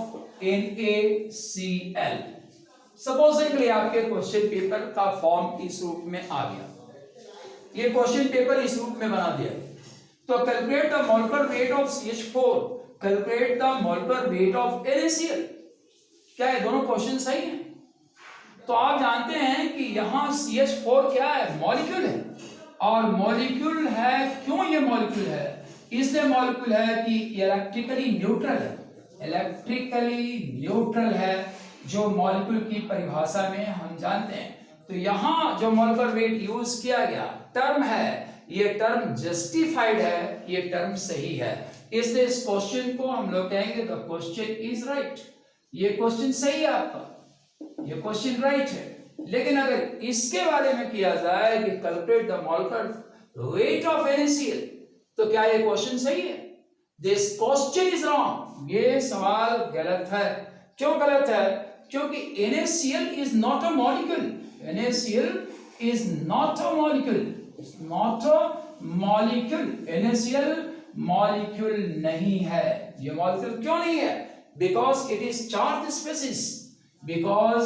Speaker 1: NaCl। Supposedly आपके क्वेश्चन पेपर का फॉर्म इस रूप में आ गया, ये क्वेश्चन पेपर इस रूप में बना दिया। तो calculate the molecular weight of CH4, calculate the molecular weight of NaCl। क्या ये दोनों क्वेश्चन सही हैं? तो आप जानते हैं कि यहाँ CH4 क्या है, मॉलिक्यूल है। और मॉलिक्यूल है, क्यों ये मॉलिक्यूल है? इसलिए मॉलिक्यूल है कि इलेक्ट्रिकली न्यूट्रल है, जो मॉलिक्यूल की परिभाषा में हम जानते हैं। तो यहाँ जो मॉलिक्यूलर वेट यूज किया गया टर्म है, ये टर्म जस्टिफाइड है, ये टर्म सही है। इसलिए इस क्वेश्चन को हम लोग कहेंगे द क्वेश्चन इज राइट, ये क्वेश्चन सही है आपका, ये क्वेश्चन राइट है। लेकिन अगर इसके बारे में किया जाए कि calculate the molecular weight of NaCl, तो क्या ये क्वेश्चन सही है? दिस क्वेश्चन इज रॉन्ग, ये सवाल गलत है। क्यों गलत है? क्योंकि NaCl is not a molecule, NaCl is not a molecule, NaCl molecule नहीं है। ये मॉलिक्यूल क्यों नहीं है? Because it is charge species, because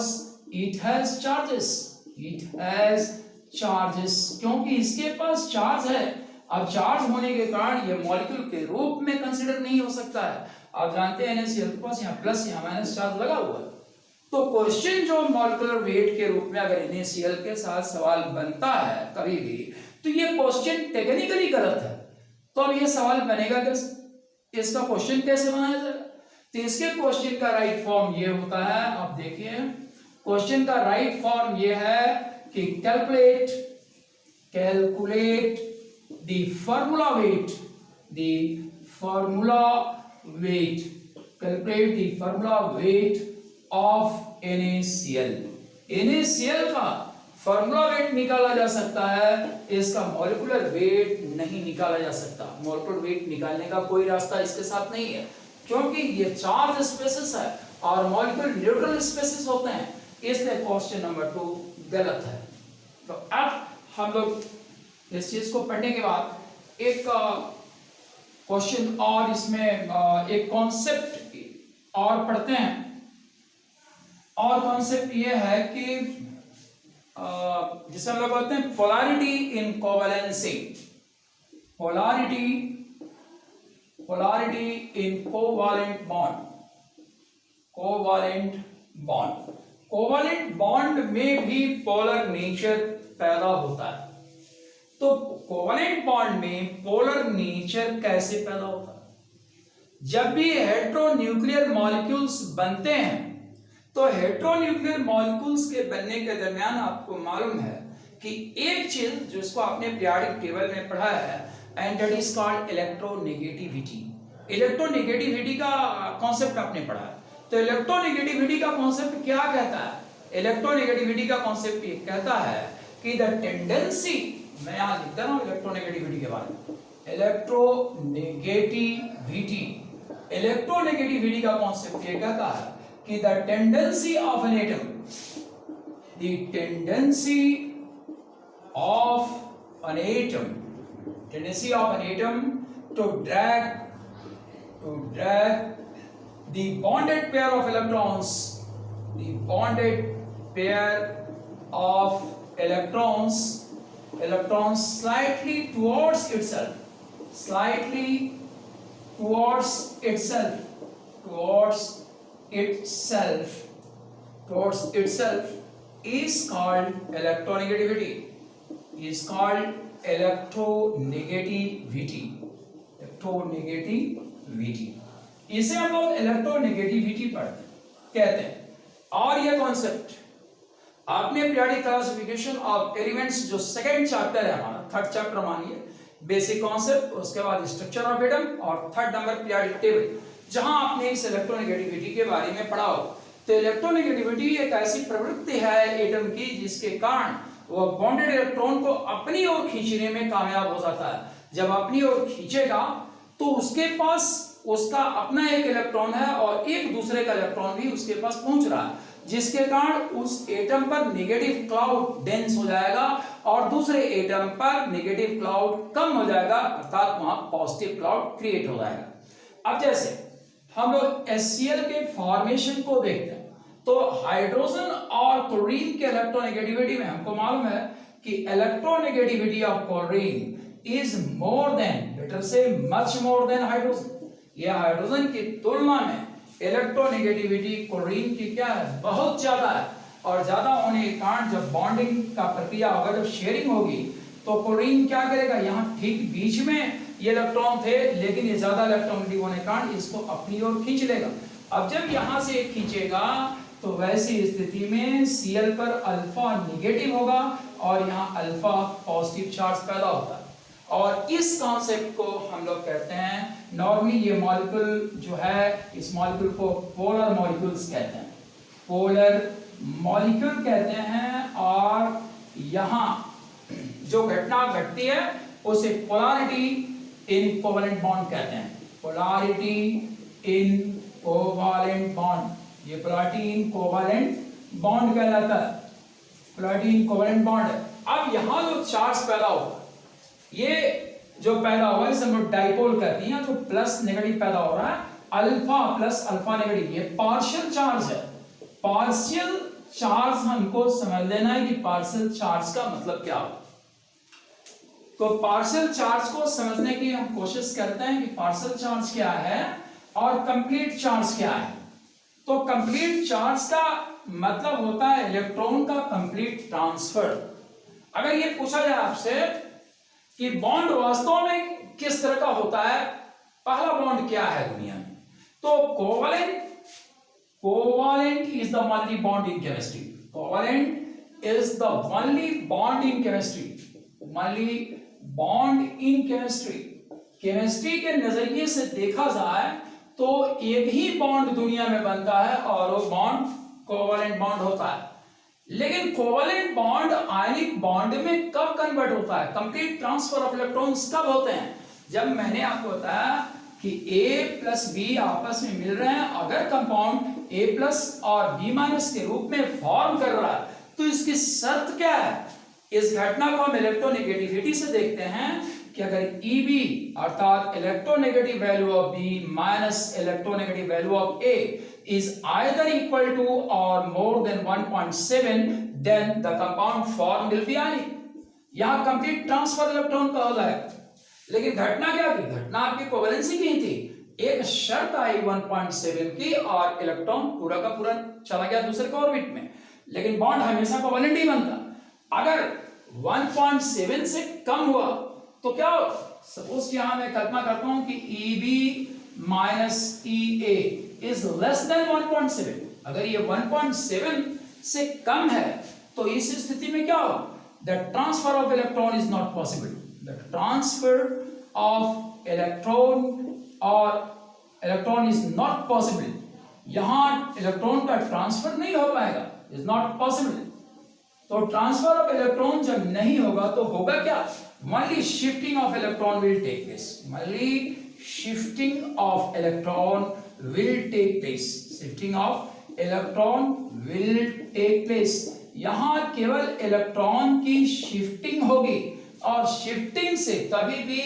Speaker 1: it has charges, क्योंकि इसके पास चार्ज है। अब चार्ज होने के कारण ये मॉलिक्यूल के रूप में कंसीडर नहीं हो सकता है। आप जानते हैं NaCl के पास यहाँ प्लस यहाँ माइनस चार्ज लगा हुआ है। तो क्वेश्चन जो मॉलिक्यूलर वेट के रूप में अगर NaCl के साथ सवाल बनता है कभी भी, तो ये क्वेश्चन टेक्निकली गलत है। तो अब ये सवाल बनेगा कैसे, इसका क्वेश्चन कैसे बनाया जाएगा? तो इसके क्वेश्चन का राइट फॉर्म ये होता है, आप देखिए क्वेश्चन का राइट फॉर्म ये है कि calculate the formula weight, calculate the formula weight of NaCl। NaCl का फॉर्मूला वेट निकाला जा सकता है, इसका मॉलिक्यूलर वेट नहीं निकाला जा सकता। मॉलिक्यूलर वेट निकालने का कोई रास्ता इसके साथ नहीं है, क्योंकि ये चार्ज स्पेसिस है और मॉलिक्यूल न्यूट्रल स्पेसिस होते हैं। इसलिए क्वेश्चन नंबर 2 गलत है। तो अब हम लोग इस चीज को पढ़ने के बाद एक क्वेश्चन और इसमें एक कॉन्सेप्ट और पढ़ते हैं। और कॉन्सेप्ट ये है कि जिसे हम लोग बोलते हैं polarity in covalency, polarity in covalent bond, covalent bond. Covalent bond में भी पोलर नेचर पैदा होता है। तो कोवैलेंट बॉन्ड में पोलर नेचर कैसे पैदा होता है? जब भी हेटेरोन्यूक्लियर मॉलिक्यूल्स बनते हैं तो हेटेरोन्यूक्लियर मॉलिक्यूल्स के बनने के दरमियान आपको मालूम है कि एक चीज जिसको आपने पीरियोडिक टेबल में पढ़ा है, and that is called electronegativity. Electronegativity का कॉन्सेप्ट आपने पढ़ा है। तो इलेक्ट्रोनेगेटिविटी का कॉन्सेप्ट क्या कहता है? इलेक्ट्रोनेगेटिविटी का कॉन्सेप्ट ये कहता है कि द टेंडेंसी, मैं यहां लिखता हूं इलेक्ट्रोनेगेटिविटी के बारे में, इलेक्ट्रोनेगेटिविटी का कॉन्सेप्ट ये कहता है कि the tendency of an atom, the tendency of an atom, tendency of an atom to drag the bonded pair of electrons, the bonded pair of electrons slightly towards itself is called electronegativity, electronegativity। इसे हम लोग electronegativity कहते हैं। और यह concept आपने periodic classification of elements, जो second chapter है हमारा, थर्ड चैप्टर मानिए, बेसिक कॉन्सेप्ट, उसके बाद स्ट्रक्चर ऑफ एटम, और थर्ड नंबर पीरियोडिक टेबल, जहां आपने इस इलेक्ट्रोनेगेटिविटी के बारे में पढ़ा हो। तो इलेक्ट्रोनेगेटिविटी एक ऐसी प्रवृत्ति है एटम की जिसके कारण वो बॉन्डेड इलेक्ट्रॉन को अपनी ओर खींचने में कामयाब हो जाता है। जब अपनी ओर खींचेगा तो उसके पास उसका अपना एक इलेक्ट्रॉन है और एक दूसरे का इलेक्ट्रॉन भी उसके पास पहुंच रहा है, जिसके कारण उस एटम पर नेगेटिव क्लाउड डेंस हो जाएगा और दूसरे एटम पर नेगेटिव क्लाउड कम हो जाएगा, अर्थात वहां पॉजिटिव क्लाउड क्रिएट हो जाएगा। अब जैसे हम लोग HCl के फॉर्मेशन को देखते हैं तो हाइड्रोजन और क्लोरीन के इलेक्ट्रोनेगेटिविटी में हमको मालूम है कि electronegativity of chlorine is more than, better से मच मोर देन हाइड्रोजन। यह हाइड्रोजन की तुलना में इलेक्ट्रोनेगेटिविटी क्लोरीन की क्या है, बहुत ज्यादा है। और ज्यादा होने के कारण जब बॉन्डिंग का प्रक्रिया होगा, जब शेयरिंग होगी, तो क्लोरीन क्या करेगा, यहाँ ठीक बीच में ये इलेक्ट्रॉन थे, लेकिन ये ज्यादा इलेक्ट्रोनेगेटिव होने के कारण इसको अपनी ओर खींच लेगा। अब जब यहां से खींचेगा तो वैसी स्थिति में Cl पर अल्फा नेगेटिव होगा और यहाँ अल्फा पॉजिटिव चार्ज पैदा होता है। और इस कॉन्सेप्ट को हम लोग कहते हैं, नॉर्मली ये मॉलिक्यूल जो है, इस मॉलिक्यूल को पोलर मॉलिक्यूल्स कहते हैं, पोलर मॉलिक्यूल कहते हैं। और यहाँ जो घटना घटती है उसे पोलैरिटी इन कोवैलेंट बॉन्ड कहते हैं, पोलैरिटी इन कोवैलेंट बॉन्ड। ये पोलैरिटी इन कोवैलेंट बॉन्ड कहलाता है, पोलैरिटी इन कोवैलेंट बॉन्ड है। अब यहाँ जो चार्ज पैदा होगा, ये जो पैदा हुआ है इसे हम डाइपोल कहते हैं, जो प्लस नेगेटिव पैदा हो रहा है, अल्फा प्लस अल्फा नेगेटिव, ये पार्शियल चार्ज है। पार्शियल चार्ज हमको समझ लेना है कि पार्शियल चार्ज का मतलब क्या हो। तो पार्शियल चार्ज को समझने की हम कोशिश करते हैं कि पार्शियल चार्ज क्या है और कंप्लीट चार्ज क्या है। तो कंप्लीट चार्ज का मतलब होता है इलेक्ट्रॉन का कंप्लीट ट्रांसफर। अगर ये पूछा जाए आपसे कि बॉन्ड वास्तव में किस तरह का होता है, पहला बॉन्ड क्या है दुनिया में, तो covalent is the only bond in chemistry, covalent is the only bond in chemistry, only bond in chemistry. Chemistry के नजरिए से देखा जाए तो एक ही बॉन्ड दुनिया में बनता है और वो बॉन्ड कोवैलेंट बॉन्ड होता है। लेकिन कोवैलेंट बॉन्ड आयनिक बॉन्ड में कब कन्वर्ट होता है, कंप्लीट ट्रांसफर ऑफ इलेक्ट्रॉन्स कब होते हैं, जब मैंने आपको बताया कि A प्लस बी आपस में मिल रहे हैं, अगर कंपाउंड A प्लस और B माइनस के रूप में फॉर्म कर रहा है तो इसकी शर्त क्या है। इस घटना को हम इलेक्ट्रोनेगेटिविटी से देखते हैं कि अगर EB अर्थात electronegative value of B minus electronegative value of A is either equal to or more than 1.7, then the compound form will be ionic. यहां कंप्लीट ट्रांसफर इलेक्ट्रॉन का हो जाएगा। लेकिन घटना क्या थी? घटना आपकी कोवेलेंसी की थी। एक शर्त आई 1.7 की और इलेक्ट्रॉन पूरा का पूरा चला गया दूसरे के ऑर्बिट में, लेकिन बॉन्ड हमेशा कोवेलेंट ही बनता। अगर 1.7 से कम हुआ तो क्या होगा? सपोज कि यहां मैं कल्पना करता हूं कि EB minus EA is less than 1.7। अगर ये 1.7 से कम है तो इस स्थिति में क्या होगा? The transfer of electron is not possible. The transfer of electron is not possible. यहां इलेक्ट्रॉन का ट्रांसफर नहीं हो पाएगा, is not possible. तो ट्रांसफर ऑफ इलेक्ट्रॉन जब नहीं होगा तो होगा क्या? Only shifting of electron will take place. Only shifting of electron will take place. Shifting of electron will take place. यहां केवल इलेक्ट्रॉन की शिफ्टिंग होगी और शिफ्टिंग से कभी भी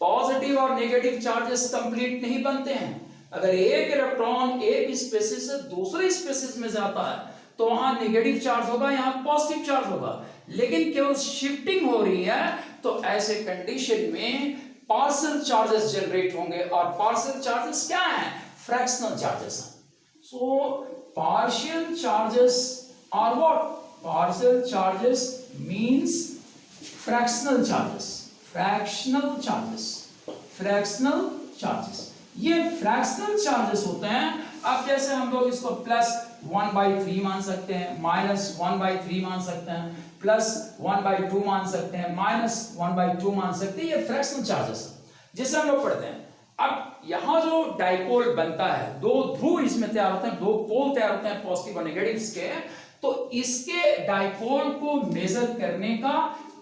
Speaker 1: पॉजिटिव और नेगेटिव चार्जेस कंप्लीट नहीं बनते हैं। अगर एक इलेक्ट्रॉन एक स्पेसिस से दूसरे स्पेसिस में जाता है तो वहां नेगेटिव चार्ज होगा, यहां पॉजिटिव चार्ज होगा, लेकिन केवल शिफ्टिंग हो रही है तो ऐसे कंडीशन में पार्शियल चार्जेस जनरेट होंगे। और पार्शियल चार्जेस क्या है? फ्रैक्शनल चार्जेस हैं। So partial charges are what? Partial charges means fractional charges. Fractional charges. Fractional charges. ये fractional charges होते हैं। अब जैसे हम लोग इसको प्लस 1/3 मान सकते हैं, माइनस 1/3 मान सकते हैं, प्लस 1/2 मान सकते हैं, माइनस 1/2 मान सकते हैं। ये फ्रैक्शनल चार्जेस है जिसे हम लोग पढ़ते हैं। अब यहां जो डाइपोल बनता है, दो ध्रुव इसमें तैयार होते हैं, दो पोल तैयार होते हैं पॉजिटिव और नेगेटिव्स के, तो इसके डाइपोल को मेजर करने का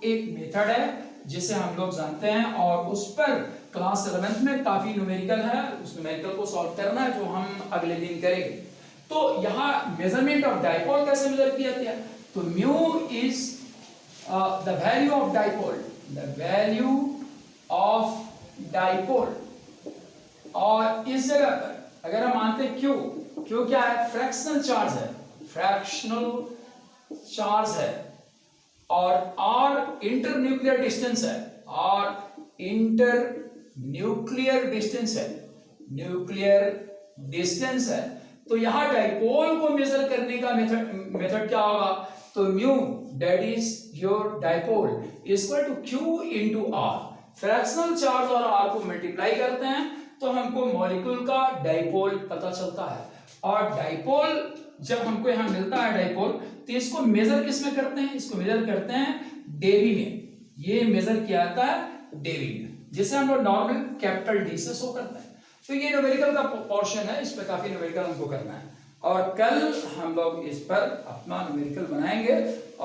Speaker 1: एक मेथड है जिसे हम लोग जानते हैं और उस पर क्लास 11th में काफी न्यूमेरिकल है। उस न्यूमेरिकल को सॉल्व करना है जो हम अगले दिन करेंगे। तो यहाँ मेजरमेंट ऑफ डाइपोल कैसे मेजर किया जाता है? तो mu is the value of dipole, the value of dipole. और इस जगह पर अगर हम मानते हैं क्यू क्या है? फ्रैक्शनल चार्ज है, फ्रैक्शनल चार्ज है, और आर इंटर न्यूक्लियर डिस्टेंस है, आर इंटर न्यूक्लियर डिस्टेंस है, न्यूक्लियर डिस्टेंस है। तो यहां डाइपोल को मेजर करने का मेथड क्या होगा? तो mu that is your dipole equal to q into r. Fractional charge और आर को मल्टीप्लाई करते हैं तो हमको मॉलिक्यूल का डाइपोल पता चलता है। और डाइपोल जब हमको यहां मिलता है डाइपोल, तो इसको मेजर किस में करते हैं? इसको मेजर करते हैं डेवी में। ये मेजर किया जाता है डेवी में, जिसे हम लोग नॉर्मल कैपिटल डी से शो करते हैं। तो ये न्यूमेरिकल का पोर्शन है, इस पर काफी न्यूमेरिकल हमको करना है और कल हम लोग इस पर अपना न्यूमेरिकल बनाएंगे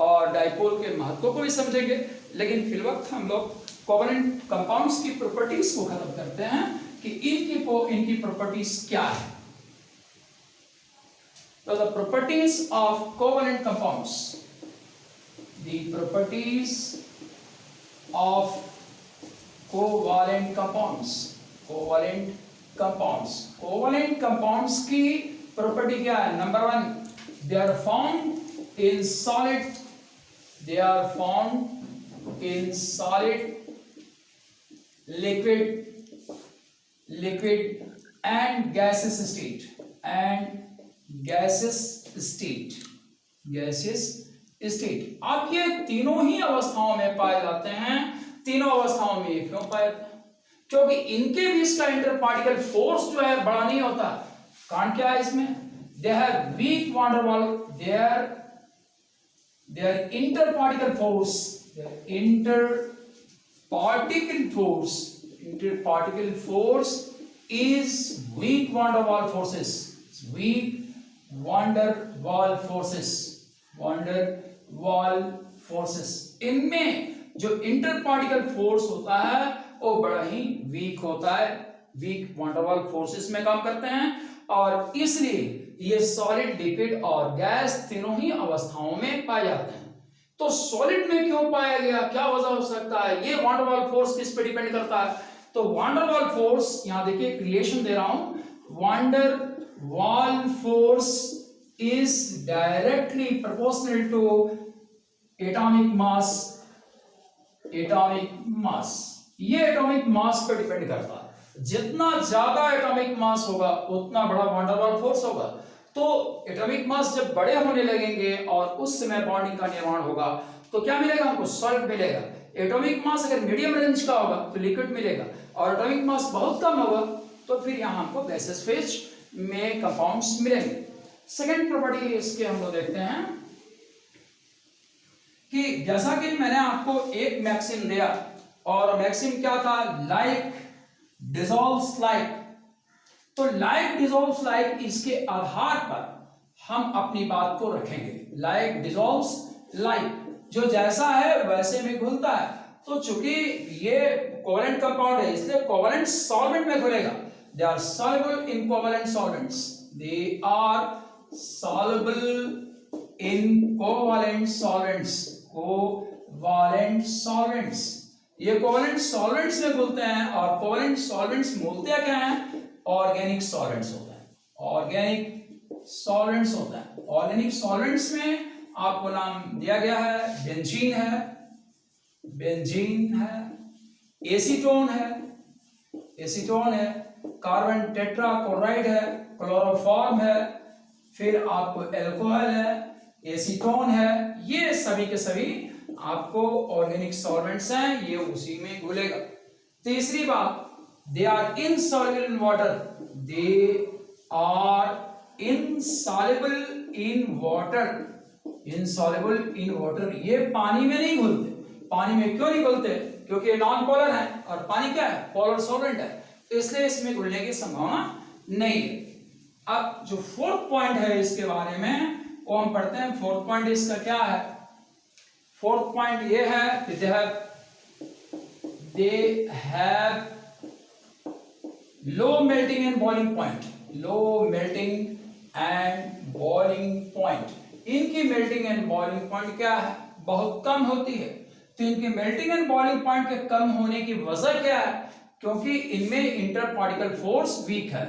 Speaker 1: और डाइपोल के महत्व को भी समझेंगे। लेकिन फिल वक्त हम लोग कोवेलेंट कंपाउंड्स की प्रॉपर्टीज को खत्म करते हैं कि इनकी प्रॉपर्टीज क्या है। So the properties of covalent compounds. The properties of covalent compounds. Covalent compounds. Covalent compounds की property क्या है? Number 1, they are found in solid. They are found in solid, liquid and gaseous state. And gases state. अब ये तीनों ही अवस्थाओं में पाए जाते हैं। तीनों अवस्थाओं में ये क्यों पाए जाते हैं? क्योंकि इनके बीच का इंटर पार्टिकल फोर्स जो है बड़ा नहीं होता। कारण क्या है इसमें? They have weak van der Waal, their inter particle force is weak van der Waal forces. Weak van der Waal forces. इनमें जो इंटर पार्टिकल फोर्स होता है वो बड़ा ही वीक होता है, weak van der Waal forces में काम करते हैं और इसलिए ये सॉलिड, लिक्विड और गैस तीनों ही अवस्थाओं में पाए जाते हैं। तो सॉलिड में क्यों पाया गया, क्या वजह हो सकता है, ये वान डेर वाल फोर्स किस पे डिपेंड करता है। तो वान डेर वाल फोर्स, यहां देखिए एक रिलेशन दे रहा हूं, van der Waals force is directly proportional to atomic mass. Atomic mass, ये एटॉमिक मास पे डिपेंड करता है। जितना ज्यादा एटॉमिक मास होगा उतना बड़ा वान डेर वाल फोर्स होगा। तो एटॉमिक मास जब बड़े होने लगेंगे और उस समय बॉन्डिंग का निर्माण होगा तो क्या मिलेगा हमको, सॉलिड मिलेगा। एटॉमिक मास अगर मीडियम रेंज का होगा तो लिक्विड मिलेगा, और एटॉमिक मास बहुत कम होगा तो फिर यहाँ हमको गैसेस फेज में कंपाउंड्स मिलेंगे। सेकेंड प्रॉपर्टी इसके हम लोग देखते हैं कि जैसा कि मैंने आपको एक मैक्सिम दिया, और मैक्सिम क्या था, लाइक डिसॉल्व्स लाइक। तो लाइक डिसॉल्व्स लाइक, इसके आधार पर हम अपनी बात को रखेंगे। लाइक डिसॉल्व्स लाइक, जो जैसा है वैसे में घुलता है। तो चूंकि ये कोवैलेंट कंपाउंड है इसलिए कोवैलेंट सॉल्वेंट में घुलेगा। They are soluble in covalent solvents, they are soluble in covalent solvents. Covalent solvents, ये कोवैलेंट सॉल्वेंट्स में घुलते हैं, और कोवैलेंट सॉल्वेंट्स मूलतः क्या हैं, ऑर्गेनिक सॉल्वेंट्स होता है। ऑर्गेनिक सॉल्वेंट्स होता है। ऑर्गेनिक सॉल्वेंट्स में आपको नाम दिया गया है, बेंजीन है, बेंजीन है, एसीटोन है, एसीटोन है, कार्बन टेट्राक्लोराइड है, क्लोरोफॉर्म है, फिर आपको एल्कोहल है, एसीटोन है। ये सभी के सभी आपको ऑर्गेनिक सॉल्वेंट्स हैं, ये उसी में घुलेगा। तीसरी बात, they are insoluble in water, they are insoluble in water, insoluble in water। ये पानी में नहीं घुलते। पानी में क्यों नहीं घुलते, क्योंकि ये नॉन पोलर है, और पानी क्या है, पोलर सॉल्वेंट है, इसलिए इसमें घुलने की संभावना नहीं है। अब जो फोर्थ पॉइंट है इसके बारे में वो हम पढ़ते हैं। फोर्थ पॉइंट इसका क्या है, फोर्थ पॉइंट ये है कि they have low melting and boiling point, low melting and boiling point। इनकी मेल्टिंग एंड बॉइलिंग पॉइंट क्या है, बहुत कम होती है। तो इनके मेल्टिंग एंड बॉइलिंग पॉइंट के कम होने की वजह क्या है, क्योंकि इनमें इंटर पार्टिकल फोर्स वीक है।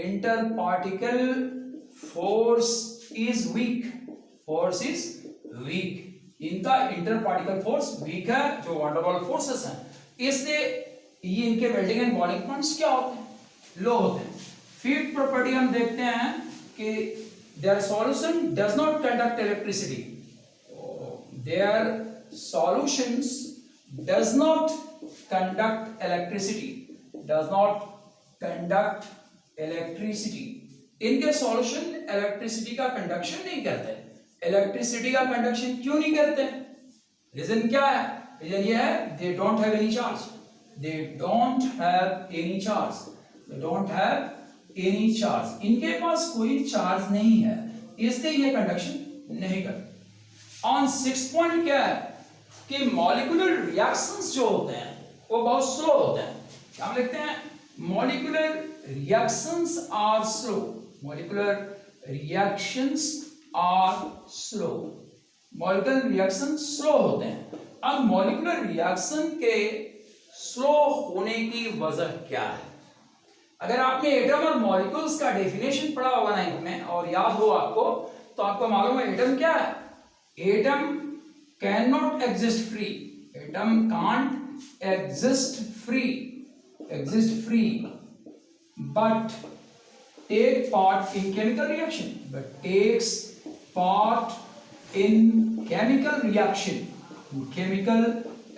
Speaker 1: Inter particle force is weak, force is weak, इनका इंटर पार्टिकल फोर्स वीक है, जो वान डेर वाल फोर्सेस हैं, इसलिए ये इनके मेल्टिंग एंड बॉइलिंग पॉइंट्स क्या होते हैं, लो होते हैं। फिफ्थ प्रॉपर्टी हम देखते हैं कि their solution does not conduct electricity, their solutions does not conduct electricity, does not conduct electricity। इनके सॉल्यूशन इलेक्ट्रिसिटी का कंडक्शन नहीं करते। इलेक्ट्रिसिटी का कंडक्शन क्यों नहीं करते, रीजन क्या है, रीजन ये है, they don't have any charge, they don't have any charge, they don't have any charge, इनके पास कोई चार्ज नहीं है, इसलिए ये कंडक्शन नहीं करते। ऑन सिक्स पॉइंट क्या है कि मॉलिक्यूलर रिएक्शंस जो होते हैं वो बहुत स्लो होते हैं। क्या हम लिखते हैं, molecular reactions are slow, molecular reactions are slow, molecular reaction slow होते हैं। अब मॉलिक्यूलर रिएक्शन के स्लो होने की वजह क्या है, अगर आपने एटम और मॉलिक्यूल्स का डेफिनेशन पढ़ा होगा नाइन्थ में और याद हो आपको, तो आपको मालूम है एटम क्या है, atom can not exist free, atom can't exist free but take part in chemical reaction, but takes part in chemical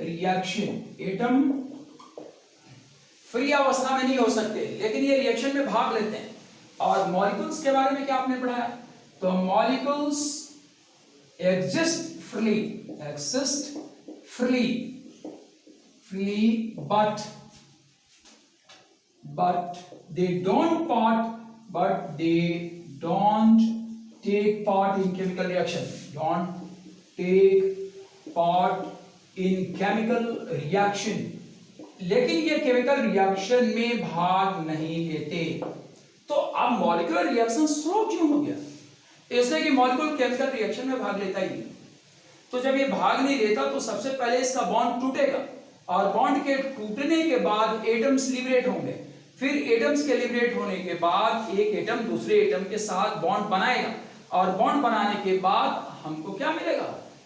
Speaker 1: reaction. Atom free अवस्था में नहीं हो सकते, लेकिन ये रिएक्शन में भाग लेते हैं। और मॉलिक्यूल्स के बारे में क्या आपने पढ़ा है, तो molecules exist freely but they don't take part in chemical reaction, लेकिन ये केमिकल रिएक्शन में भाग नहीं लेते। तो अब मॉलिक्यूलर रिएक्शन स्लो क्यों हो गया, इसलिए कि मॉलिक्यूल केमिकल रिएक्शन में भाग लेता ही नहीं। तो जब ये भाग नहीं लेता तो सबसे पहले इसका बॉन्ड टूटेगा, और बॉन्ड के टूटने के बाद एटम्स लिबरेट होंगे, फिर एटम्स के लिबरेट होने के बाद एक एटम दूसरे एटम के साथ बॉन्ड बनाएगा, और बॉन्ड बनाने के बाद हमको क्या मिलेगा,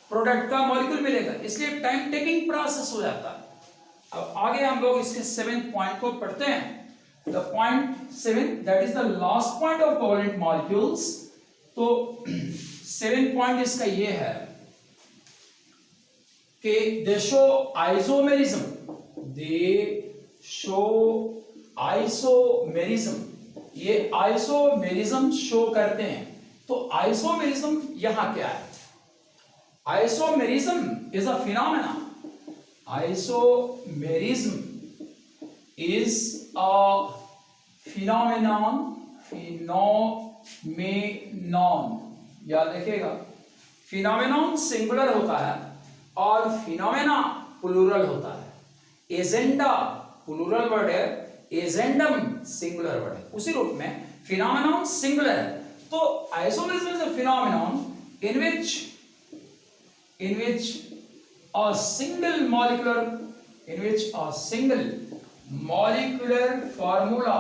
Speaker 1: प्रोडक्ट का मॉलिक्यूल मिलेगा। इसलिए टाइम टेकिंग प्रोसेस हो जाता है। अब आगे हम लोग इसके 7th पॉइंट को पढ़ते हैं। The point 7 that is the last point of covalent molecules. तो 7th पॉइंट इसका ये है कि दे शो आइसोमेरिज्म, दे शो आइसोमेरिज्म, ये आइसोमेरिज्म शो करते हैं। तो आइसोमेरिज्म यहां क्या है? Isomerism is a phenomena, isomerism is a phenomenon, याद रखिएगा, फिनोमेनॉन सिंगुलर होता है और फिनोमेना प्लूरल होता है। एजेंडा प्लूरल वर्ड है, एजेंडम सिंगुलर वर्ड है, उसी रूप में फिनोमेनॉन सिंगुलर है। तो isomerism is a phenomenon in which a single molecular formula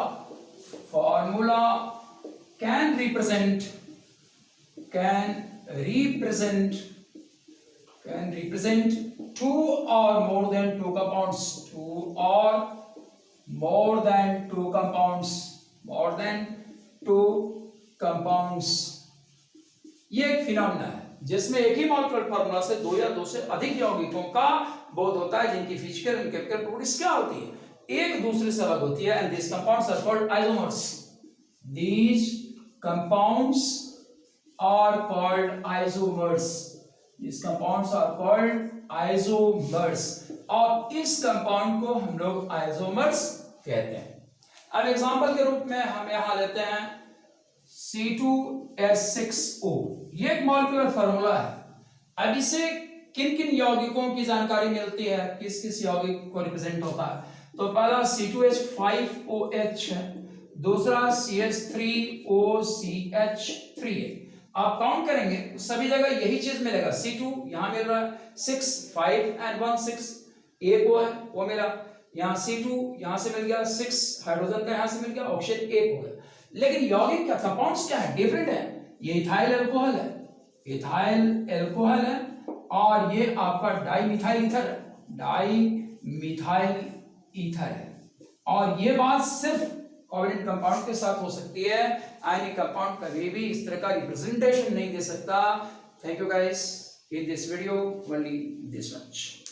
Speaker 1: can represent two or more than two compounds, ये एक फिनोमेना है जिसमें एक ही मॉलिक्यूलर फार्मूला से दो या दो से अधिक यौगिकों का बोध होता है, जिनकी फिजिकल एंड केमिकल प्रॉपर्टीज क्या होती है, एक दूसरे से अलग होती है। And this compounds are called isomers, these compounds are called isomers, और इस कंपाउंड को हम लोग आइसोमर्स कहते हैं। अब एग्जांपल के रूप में हम यहां लेते हैं C2H6O, ये एक मॉलिक्यूलर फार्मूला है। अब इसे किन किन यौगिकों की जानकारी मिलती है, किस किस यौगिक को रिप्रेजेंट होता है? तो पहला C2H5OH है, दूसरा CH3OCH3 है। आप काउंट करेंगे सभी जगह यही चीज मिलेगा, C2 यहां मिल रहा है, 6 5 and 1 6, एक वो मिला, यहाँ C2 यहां से मिल गया, 6 हाइड्रोजन का यहां से मिल गया, ऑक्सीजन एक हो गया। लेकिन यौगिक क्या कंपाउंड्स क्या है, डिफरेंट है। ये इथाइल अल्कोहल है, और ये आपका डाइमिथाइल ईथर है। और ये बात सिर्फ कोवैलेंट कंपाउंड के साथ हो सकती है, आयनिक कंपाउंड कभी भी इस तरह का रिप्रेजेंटेशन नहीं दे सकता। Thank you guys, in this video only this much.